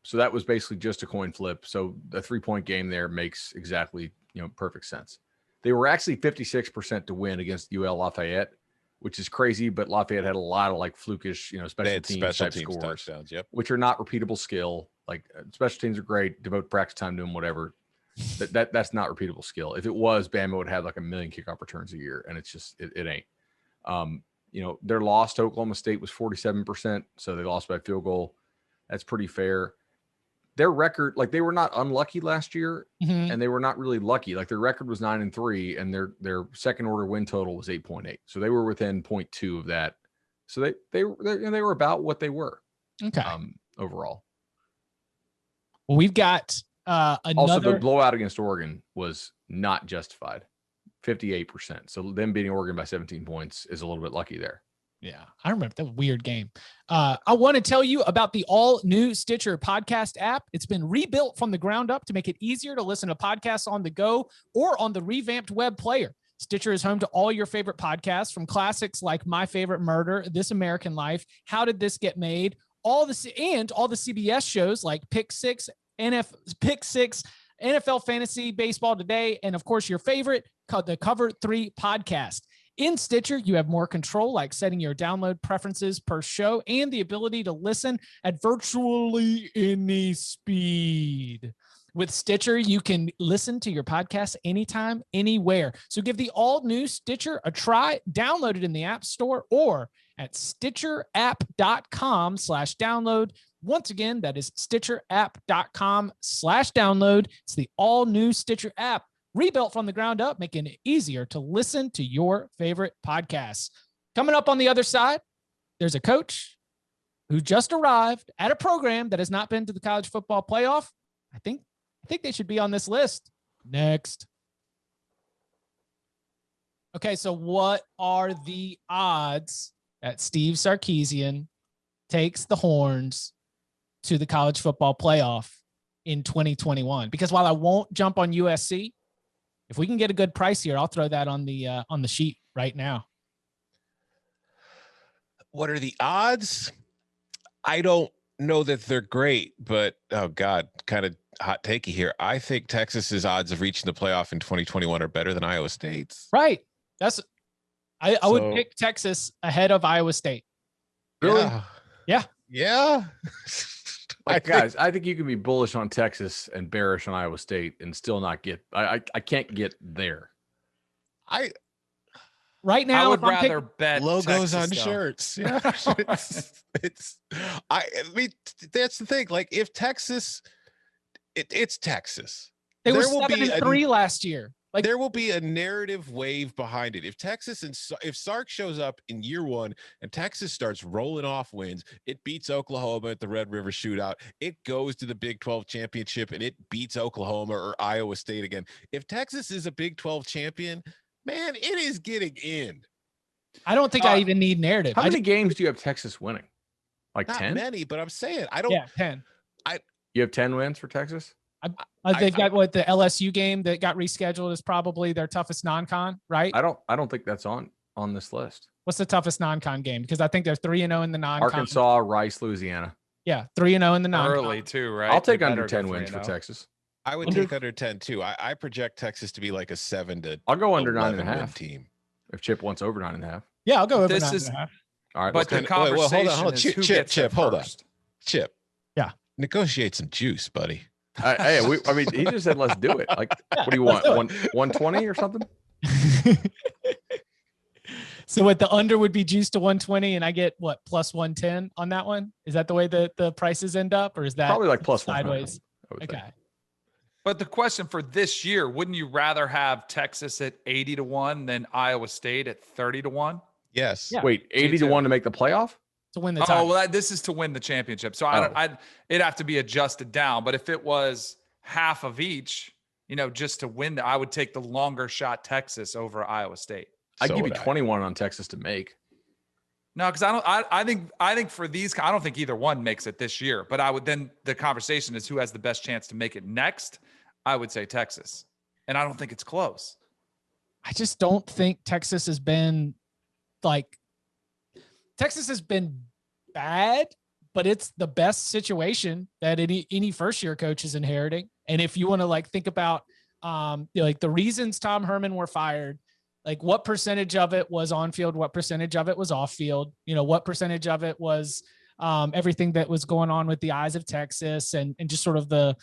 So that was basically just a coin flip. So the 3-point game there makes exactly, perfect sense. They were actually 56% to win against UL Lafayette, which is crazy, but Lafayette had a lot of like flukish, special teams type scores, touchdowns, which are not repeatable skill. Like special teams are great, devote practice time to them, whatever. That's not repeatable skill. If it was, Bama would have like 1 million kickoff returns a year, and it's just it ain't. Their loss to Oklahoma State was 47%, so they lost by a field goal. That's pretty fair. Their record, like they were not unlucky last year, and they were not really lucky. Like their record was 9-3, and their second order win total was 8.8. So they were within 0.2 of that. So they were about what they were. Okay. Overall. Well, we've got another. Also, the blowout against Oregon was not justified. 58%. So them beating Oregon by 17 points is a little bit lucky there. Yeah, I remember that weird game. I want to tell you about the all-new Stitcher podcast app. It's been rebuilt from the ground up to make it easier to listen to podcasts on the go or on the revamped web player. Stitcher is home to all your favorite podcasts, from classics like My Favorite Murder, This American Life, How Did This Get Made, all the CBS shows like Pick Six, NFL Fantasy Baseball Today, and of course your favorite, the Cover 3 podcast. In Stitcher, you have more control, like setting your download preferences per show and the ability to listen at virtually any speed. With Stitcher, you can listen to your podcast anytime, anywhere. So give the all-new Stitcher a try. Download it in the App Store or at StitcherApp.com/download. Once again, that is StitcherApp.com/download. It's the all-new Stitcher app, rebuilt from the ground up, making it easier to listen to your favorite podcasts. Coming up on the other side, there's a coach who just arrived at a program that has not been to the college football playoff. I think they should be on this list. Next. Okay, so what are the odds that Steve Sarkisian takes the Horns to the college football playoff in 2021? Because while I won't jump on USC, if we can get a good price here, I'll throw that on the sheet right now. What are the odds? I don't know that they're great, but oh God, kind of hot takey here. I think Texas's odds of reaching the playoff in 2021 are better than Iowa State's. Right. I would pick Texas ahead of Iowa State. Really? Yeah. I think you can be bullish on Texas and bearish on Iowa State and still not get. I can't get there. Right now, I would rather bet logos Texas, on though. shirts. Yeah, I mean, that's the thing. Like, if Texas, it's Texas. They were 7-3 last year. Like, there will be a narrative wave behind it. If Texas if Sark shows up in year one and Texas starts rolling off wins, it beats Oklahoma at the Red River Shootout. It goes to the Big 12 championship and it beats Oklahoma or Iowa State again. If Texas is a Big 12 champion, man, it is getting in. I don't think I even need narrative. How many games do you have Texas winning? Like not 10? Many, but I'm saying I don't. Yeah, 10. You have 10 wins for Texas? They've got the LSU game that got rescheduled is probably their toughest non-con, right? I don't think that's on this list. What's the toughest non-con game? Because I think they're 3-0 in the non-con. Arkansas, Rice, Louisiana. Yeah, 3-0 in the non-con. Early too, right? I'll take They under better 10 go wins for 3-0. Texas. I would take under 10 too. I project Texas to be like a 7 to. I'll go under 11 9.5 team. if Chip wants over 9.5. Yeah, I'll go over This 9.5. All right, But the Wait, hold on, conversation hold on. is Chip, who gets Chip, it hold on. first. Chip. Yeah. Negotiate some juice, buddy. I mean, he just said, let's do it. Like, what do you want? 120 or something? So what, the under would be juiced to 120 and I get what, plus 110 on that one? Is that the way that the prices end up, or is that Probably like plus sideways? 100, Okay. think. But the question for this year, wouldn't you rather have Texas at 80 to 1 than Iowa State at 30 to 1? Yes. Yeah. Wait, 80 to 1 to make the playoff? To win the Oh, title. well, this is to win the championship. So it'd have to be adjusted down. But if it was half of each, just to win, I would take the longer shot Texas over Iowa State. I'd So give you would I. 21 on Texas to make. No, because I think for these, I don't think either one makes it this year. But the conversation is who has the best chance to make it next. I would say Texas, and I don't think it's close. I just don't think Texas has been bad, but it's the best situation that any first year coach is inheriting. And if you want to think about the reasons Tom Herman were fired, what percentage of it was on field, what percentage of it was off field, what percentage of it was everything that was going on with the eyes of Texas and just sort of the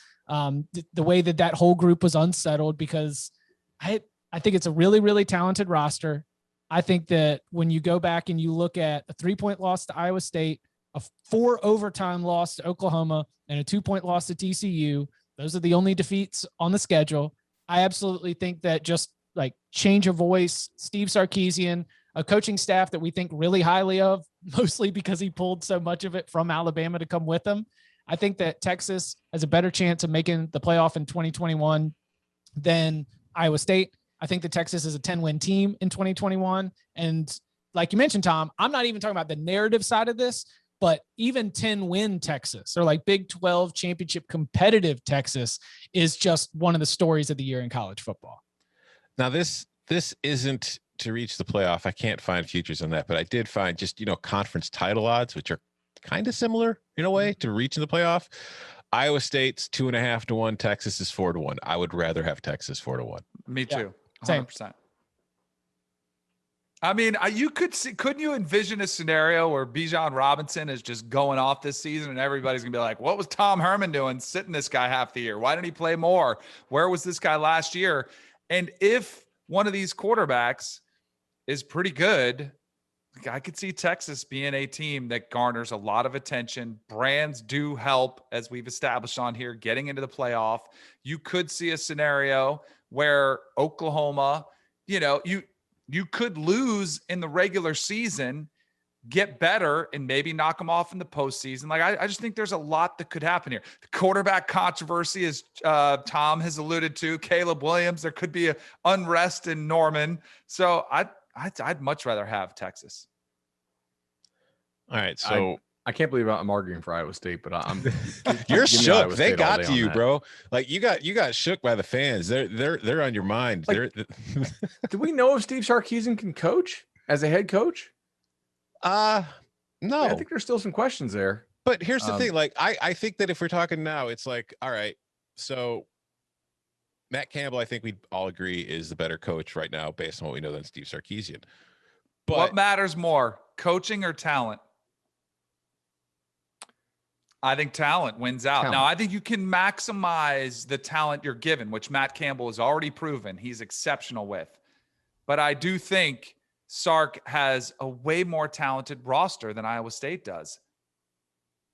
way that whole group was unsettled, because I think it's a really, really talented roster. I think that when you go back and you look at a 3-point loss to Iowa State, a 4 overtime loss to Oklahoma, and a 2-point loss to TCU, those are the only defeats on the schedule. I absolutely think that just change of voice, Steve Sarkisian, a coaching staff that we think really highly of, mostly because he pulled so much of it from Alabama to come with him. I think that Texas has a better chance of making the playoff in 2021 than Iowa State. I think that Texas is a 10-win team in 2021. And like you mentioned, Tom, I'm not even talking about the narrative side of this, but even 10-win Texas or Big 12 championship competitive Texas is just one of the stories of the year in college football. Now this isn't to reach the playoff. I can't find futures on that, but I did find just, conference title odds, which are kind of similar in a way to reaching the playoff. Iowa State's 2.5 to 1. Texas is 4 to 1. I would rather have Texas 4 to 1. Me too. Yeah, 100%. I mean, couldn't you envision a scenario where Bijan Robinson is just going off this season and everybody's going to be like, what was Tom Herman doing sitting this guy half the year? Why didn't he play more? Where was this guy last year? And if one of these quarterbacks is pretty good, I could see Texas being a team that garners a lot of attention. Brands do help, as we've established on here, getting into the playoff. You could see a scenario where Oklahoma, you could lose in the regular season, get better, and maybe knock them off in the postseason. I just think there's a lot that could happen here. The quarterback controversy, as Tom has alluded to, Caleb Williams, there could be a unrest in Norman. So I'd much rather have Texas. All right. So I can't believe I'm arguing for Iowa State, but I'm you're shook. They got to you, bro. You got shook by the fans. They're on your mind. Do we know if Steve Sarkisian can coach as a head coach? No. I think there's still some questions there. But here's the thing. I think that if we're talking now, it's all right. So Matt Campbell, I think we'd all agree, is the better coach right now based on what we know than Steve Sarkisian. But what matters more, coaching or talent? I think talent wins out. Now, I think you can maximize the talent you're given, which Matt Campbell has already proven he's exceptional with. But I do think Sark has a way more talented roster than Iowa State does.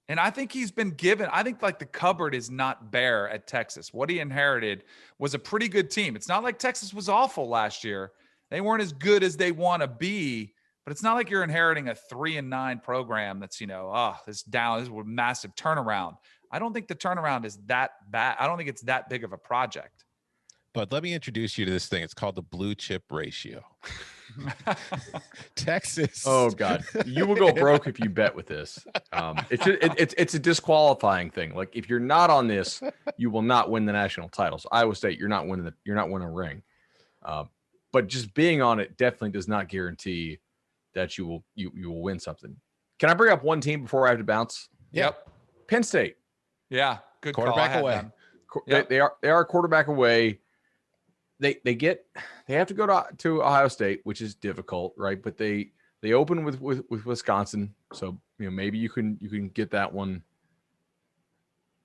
And I think he's been given, I think the cupboard is not bare at Texas. What he inherited was a pretty good team. It's not like Texas was awful last year. They weren't as good as they want to be. But it's not like you're inheriting a 3-9 program that's, this is a massive turnaround. I don't think the turnaround is that bad. I don't think it's that big of a project. But let me introduce you to this thing. It's called the blue chip ratio. Texas. Oh God, you will go broke if you bet with this. It's a disqualifying thing. If you're not on this, you will not win the national title. So Iowa State, you're not winning a ring. But just being on it definitely does not guarantee that you will win something. Can I bring up one team before I have to bounce? Yep. Penn State. Yeah. Good quarterback away. Yep. They are a quarterback away. They have to go to Ohio State, which is difficult, right? But they open with Wisconsin, so maybe you can get that one.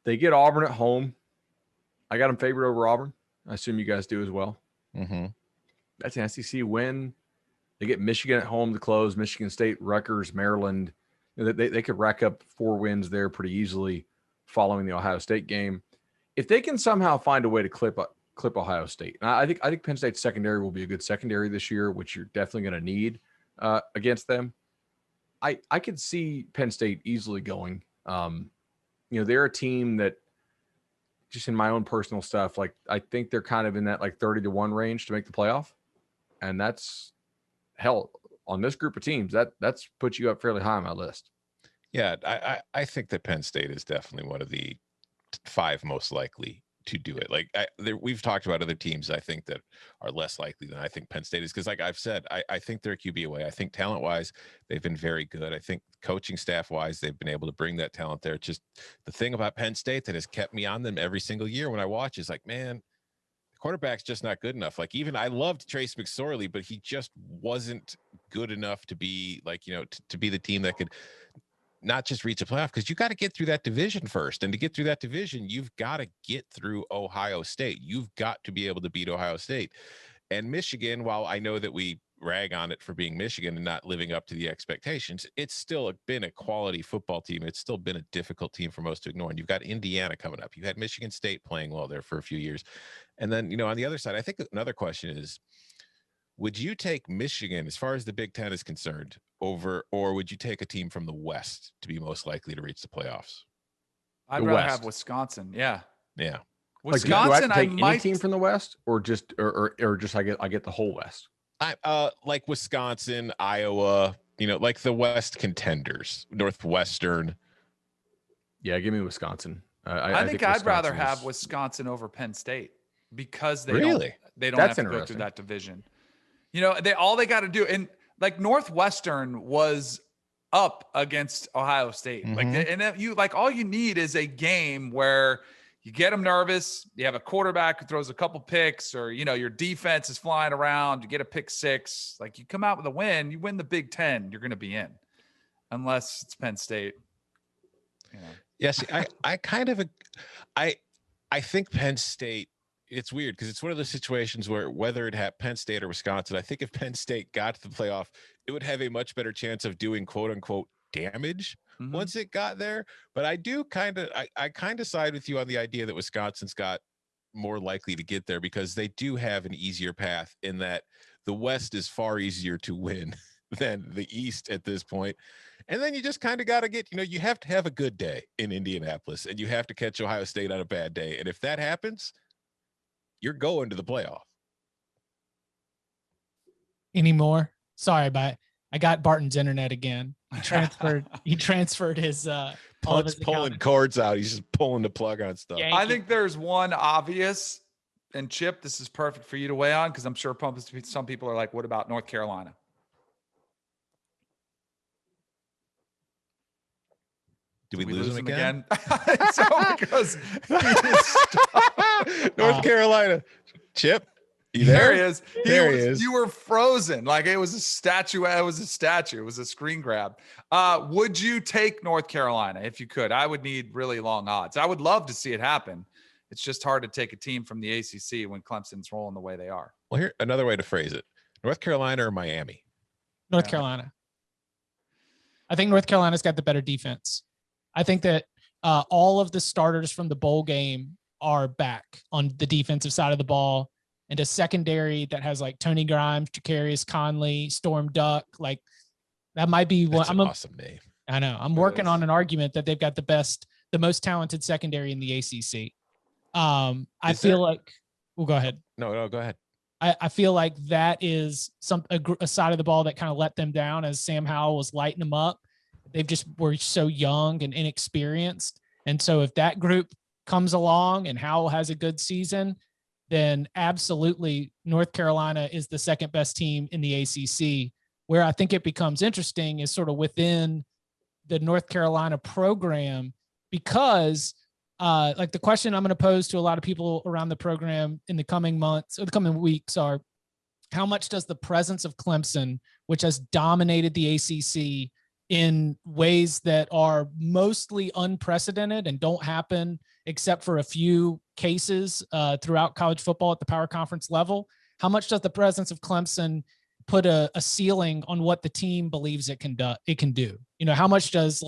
They get Auburn at home. I got them favored over Auburn. I assume you guys do as well. Mm-hmm. That's an SEC win. They get Michigan at home to close. Michigan State, Rutgers, Maryland. They could rack up 4 wins there pretty easily following the Ohio State game. If they can somehow find a way to clip Ohio State, and I think Penn State's secondary will be a good secondary this year, which you're definitely going to need against them. I could see Penn State easily going. They're a team that, just in my own personal stuff, like I think they're kind of in that like 30-1 range to make the playoff, and that's hell on this group of teams. That's put you up fairly high on my list. Yeah, I think that Penn State is definitely one of the 5 most likely to do it. Like we've talked about other teams I think that are less likely than I think Penn State is, because like I've said, I think they're QB away. I think talent wise they've been very good. I think coaching staff wise they've been able to bring that talent there. It's just the thing about Penn State that has kept me on them every single year when I watch is like, man, the quarterback's just not good enough. Like even I loved Trace McSorley, but he just wasn't good enough to be like, to be the team that could not just reach a playoff, because you got to get through that division first. And to get through that division, you've got to get through Ohio State. You've got to be able to beat Ohio State. And Michigan, while I know that we rag on it for being Michigan and not living up to the expectations, it's still been a quality football team. It's still been a difficult team for most to ignore. And you've got Indiana coming up. You had Michigan State playing well there for a few years. And then, on the other side, I think another question is, would you take Michigan, as far as the Big Ten is concerned, or would you take a team from the West to be most likely to reach the playoffs? I'd rather have Wisconsin. Yeah. Yeah. Wisconsin, I might take any team from the West, or just I get the whole West. Like Wisconsin, Iowa, like the West contenders, Northwestern. Yeah, give me Wisconsin. I think I'd rather have Wisconsin over Penn State, because they don't have to go through that division. They got to do, and like Northwestern was up against Ohio State. Mm-hmm. All you need is a game where you get them nervous. You have a quarterback who throws a couple picks, or, your defense is flying around. You get a pick 6, like you come out with a win, you win the Big Ten, you're going to be in, unless it's Penn State. Yes. I think Penn State, it's weird because it's one of those situations where whether it had Penn State or Wisconsin, I think if Penn State got to the playoff, it would have a much better chance of doing quote unquote damage once it got there. But I do kind of side with you on the idea that Wisconsin's got more likely to get there, because they do have an easier path in that the West is far easier to win than the East at this point. And then you just kind of got to get, you have to have a good day in Indianapolis, and you have to catch Ohio State on a bad day. And if that happens, you're going to the playoff. Any more? Sorry, but I got Barton's internet again. He transferred his pulling cords out. He's just pulling the plug on stuff. I think there's one obvious, and Chip, this is perfect for you to weigh on, because I'm sure some people are like, what about North Carolina? Did we lose him again? Because North Carolina. Chip, you there? There he is. There he is. You were frozen. Like it was a statue. It was a statue. It was a screen grab. Would you take North Carolina if you could? I would need really long odds. I would love to see it happen. It's just hard to take a team from the ACC when Clemson's rolling the way they are. Well, here, another way to phrase it. North Carolina or Miami? North Carolina. I think North Carolina's got the better defense. I think that all of the starters from the bowl game are back on the defensive side of the ball, and a secondary that has like Tony Grimes, Jacarius Conley, Storm Duck. Like that might be one. That's an awesome name. I know. I'm working on an argument that they've got the most talented secondary in the ACC. I feel like, well, go ahead. No, go ahead. I feel like that is a side of the ball that kind of let them down as Sam Howell was lighting them up. They've just were so young and inexperienced. And so if that group comes along and Howell has a good season, then absolutely North Carolina is the second best team in the ACC. Where I think it becomes interesting is sort of within the North Carolina program, because like the question I'm going to pose to a lot of people around the program in the coming months or the coming weeks are, how much does the presence of Clemson, which has dominated the ACC in ways that are mostly unprecedented and don't happen except for a few cases throughout college football at the power conference level? How much does the presence of Clemson put a ceiling on what the team believes it can do? You know, how much does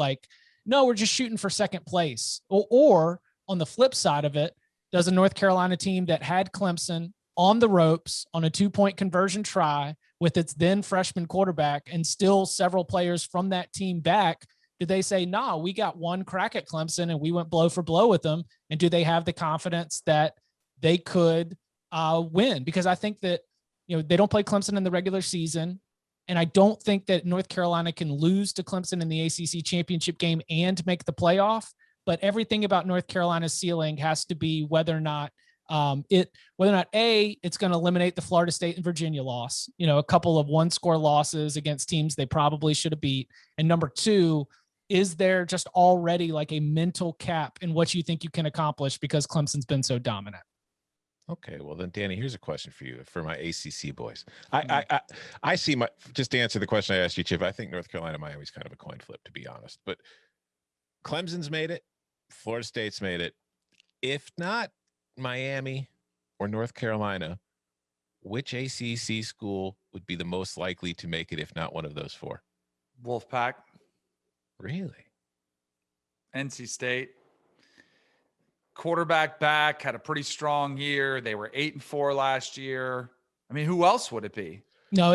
no, we're just shooting for second place? Or on the flip side of it, does a North Carolina team that had Clemson on the ropes on a 2-point conversion try with its then freshman quarterback and still several players from that team back, do they say, nah, we got one crack at Clemson and we went blow for blow with them? And do they have the confidence that they could win? Because I think that, you know, they don't play Clemson in the regular season. And I don't think that North Carolina can lose to Clemson in the ACC championship game and make the playoff. But everything about North Carolina's ceiling has to be whether or not it's going to eliminate the Florida State and Virginia loss, you know, a couple of 1-score losses against teams they probably should have beat. And number 2, is there just already like a mental cap in what you think you can accomplish because Clemson's been so dominant? Okay, well then, Danny, here's a question for you, for my ACC boys. I see just to answer the question I asked you, Chip. I think North Carolina, Miami's kind of a coin flip, to be honest. But Clemson's made it, Florida State's made it. If not Miami or North Carolina, which ACC school would be the most likely to make it if not one of those 4? Wolfpack. Really? NC State. Quarterback back, had a pretty strong year. They were 8-4 last year. I mean, who else would it be? No,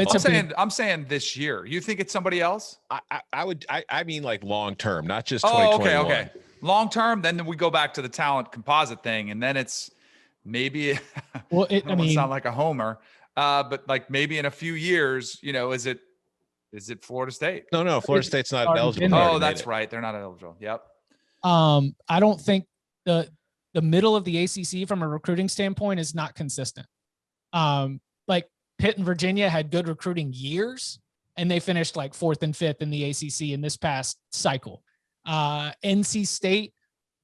I'm saying this year. You think it's somebody else? I mean like long term, not just 2021. Okay. Long term, then we go back to the talent composite thing, and then it's maybe well, I don't sound like a homer, but like maybe in a few years, you know, is it Florida State? No, Florida State's not eligible. Oh, that's right. They're not eligible. Yep. I don't think the middle of the ACC from a recruiting standpoint is not consistent. Like Pitt and Virginia had good recruiting years, and they finished like 4th and 5th in the ACC in this past cycle. NC State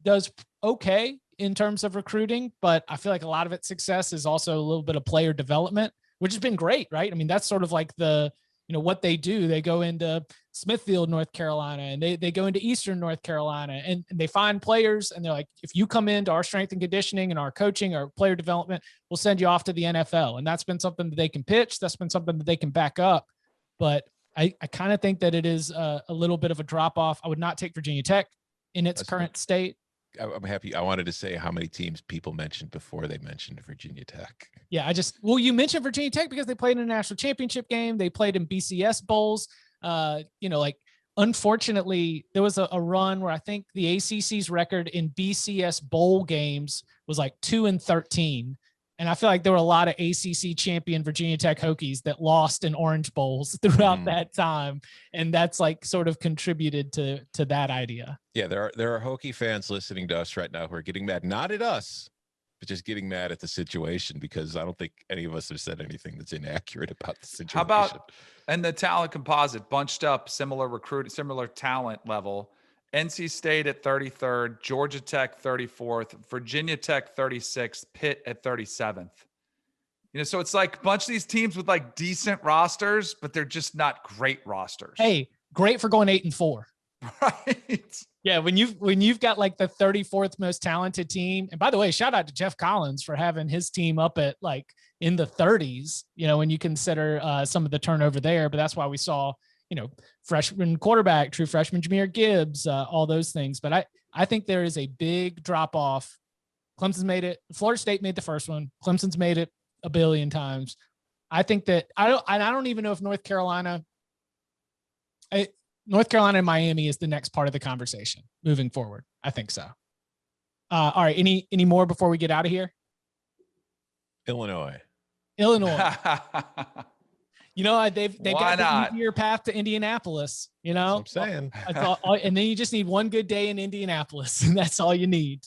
does okay in terms of recruiting, but I feel like a lot of its success is also a little bit of player development, which has been great, right? I mean, that's sort of like what they do. They go into Smithfield, North Carolina, and they go into Eastern North Carolina, and they find players, and they're like, if you come into our strength and conditioning and our coaching, our player development, we'll send you off to the NFL. And that's been something that they can pitch. That's been something that they can back up. But I kind of think that it is a little bit of a drop off. I would not take Virginia Tech in its current state. I'm happy. I wanted to say how many teams people mentioned before they mentioned Virginia Tech. Yeah, you mentioned Virginia Tech because they played in a national championship game. They played in BCS bowls. Unfortunately, there was a run where I think the ACC's record in BCS bowl games was like 2-13. And I feel like there were a lot of ACC champion Virginia Tech Hokies that lost in Orange Bowls throughout that time. And that's like sort of contributed to that idea. Yeah, there are Hokie fans listening to us right now who are getting mad, not at us, but just getting mad at the situation, because I don't think any of us have said anything that's inaccurate about the situation. How about, and the talent composite bunched up, similar talent level, NC State at 33rd, Georgia Tech 34th, Virginia Tech 36th, Pitt at 37th. You know, so it's like a bunch of these teams with like decent rosters, but they're just not great rosters. Hey, great for going 8-4. Right. Yeah, when you've got like the 34th most talented team, and by the way, shout out to Jeff Collins for having his team up at like in the 30s, you know, when you consider some of the turnover there. But that's why we saw, you know, freshman quarterback, true freshman Jahmyr Gibbs, all those things. But I think there is a big drop off. Clemson's made it. Florida State made the first one. Clemson's made it a billion times. I think that I don't even know if North Carolina and Miami is the next part of the conversation moving forward. I think so. All right. Any more before we get out of here? Illinois. You know, they've got not? the easier path to Indianapolis, you know. That's what I'm saying. And then you just need one good day in Indianapolis, and that's all you need.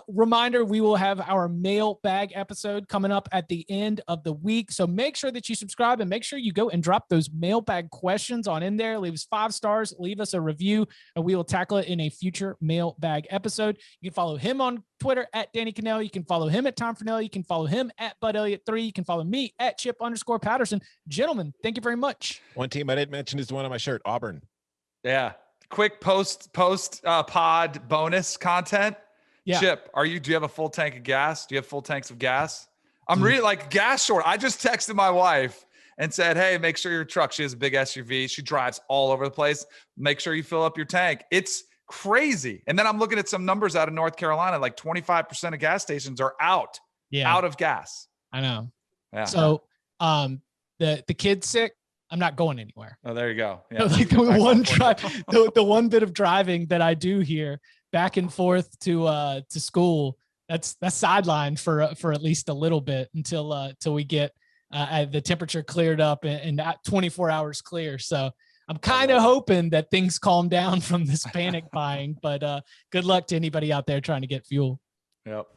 Reminder, we will have our mailbag episode coming up at the end of the week. So make sure that you subscribe, and make sure you go and drop those mailbag questions on in there. Leave us 5 stars, leave us a review, and we will tackle it in a future mailbag episode. You can follow him on Twitter at Danny Cannell. You can follow him at Tom Fernell. You can follow him at Bud Elliott 3. You can follow me at Chip_Patterson. Gentlemen, thank you very much. One team I didn't mention is the one on my shirt, Auburn. Yeah. Quick post pod bonus content. Yeah. Chip, do you have a full tank of gas? Do you have full tanks of gas? I'm really like gas short. I just texted my wife and said, hey, make sure your truck, she has a big SUV. She drives all over the place. Make sure you fill up your tank. It's crazy. And then I'm looking at some numbers out of North Carolina, like 25% of gas stations are out of gas. I know. Yeah. So the kid's sick. I'm not going anywhere. Oh, there you go. Yeah. Like the one bit of driving that I do here back and forth to school, that's sidelined for at least a little bit until we get the temperature cleared up and 24 hours clear. So I'm kind of hoping that things calm down from this panic buying, but good luck to anybody out there trying to get fuel. Yep.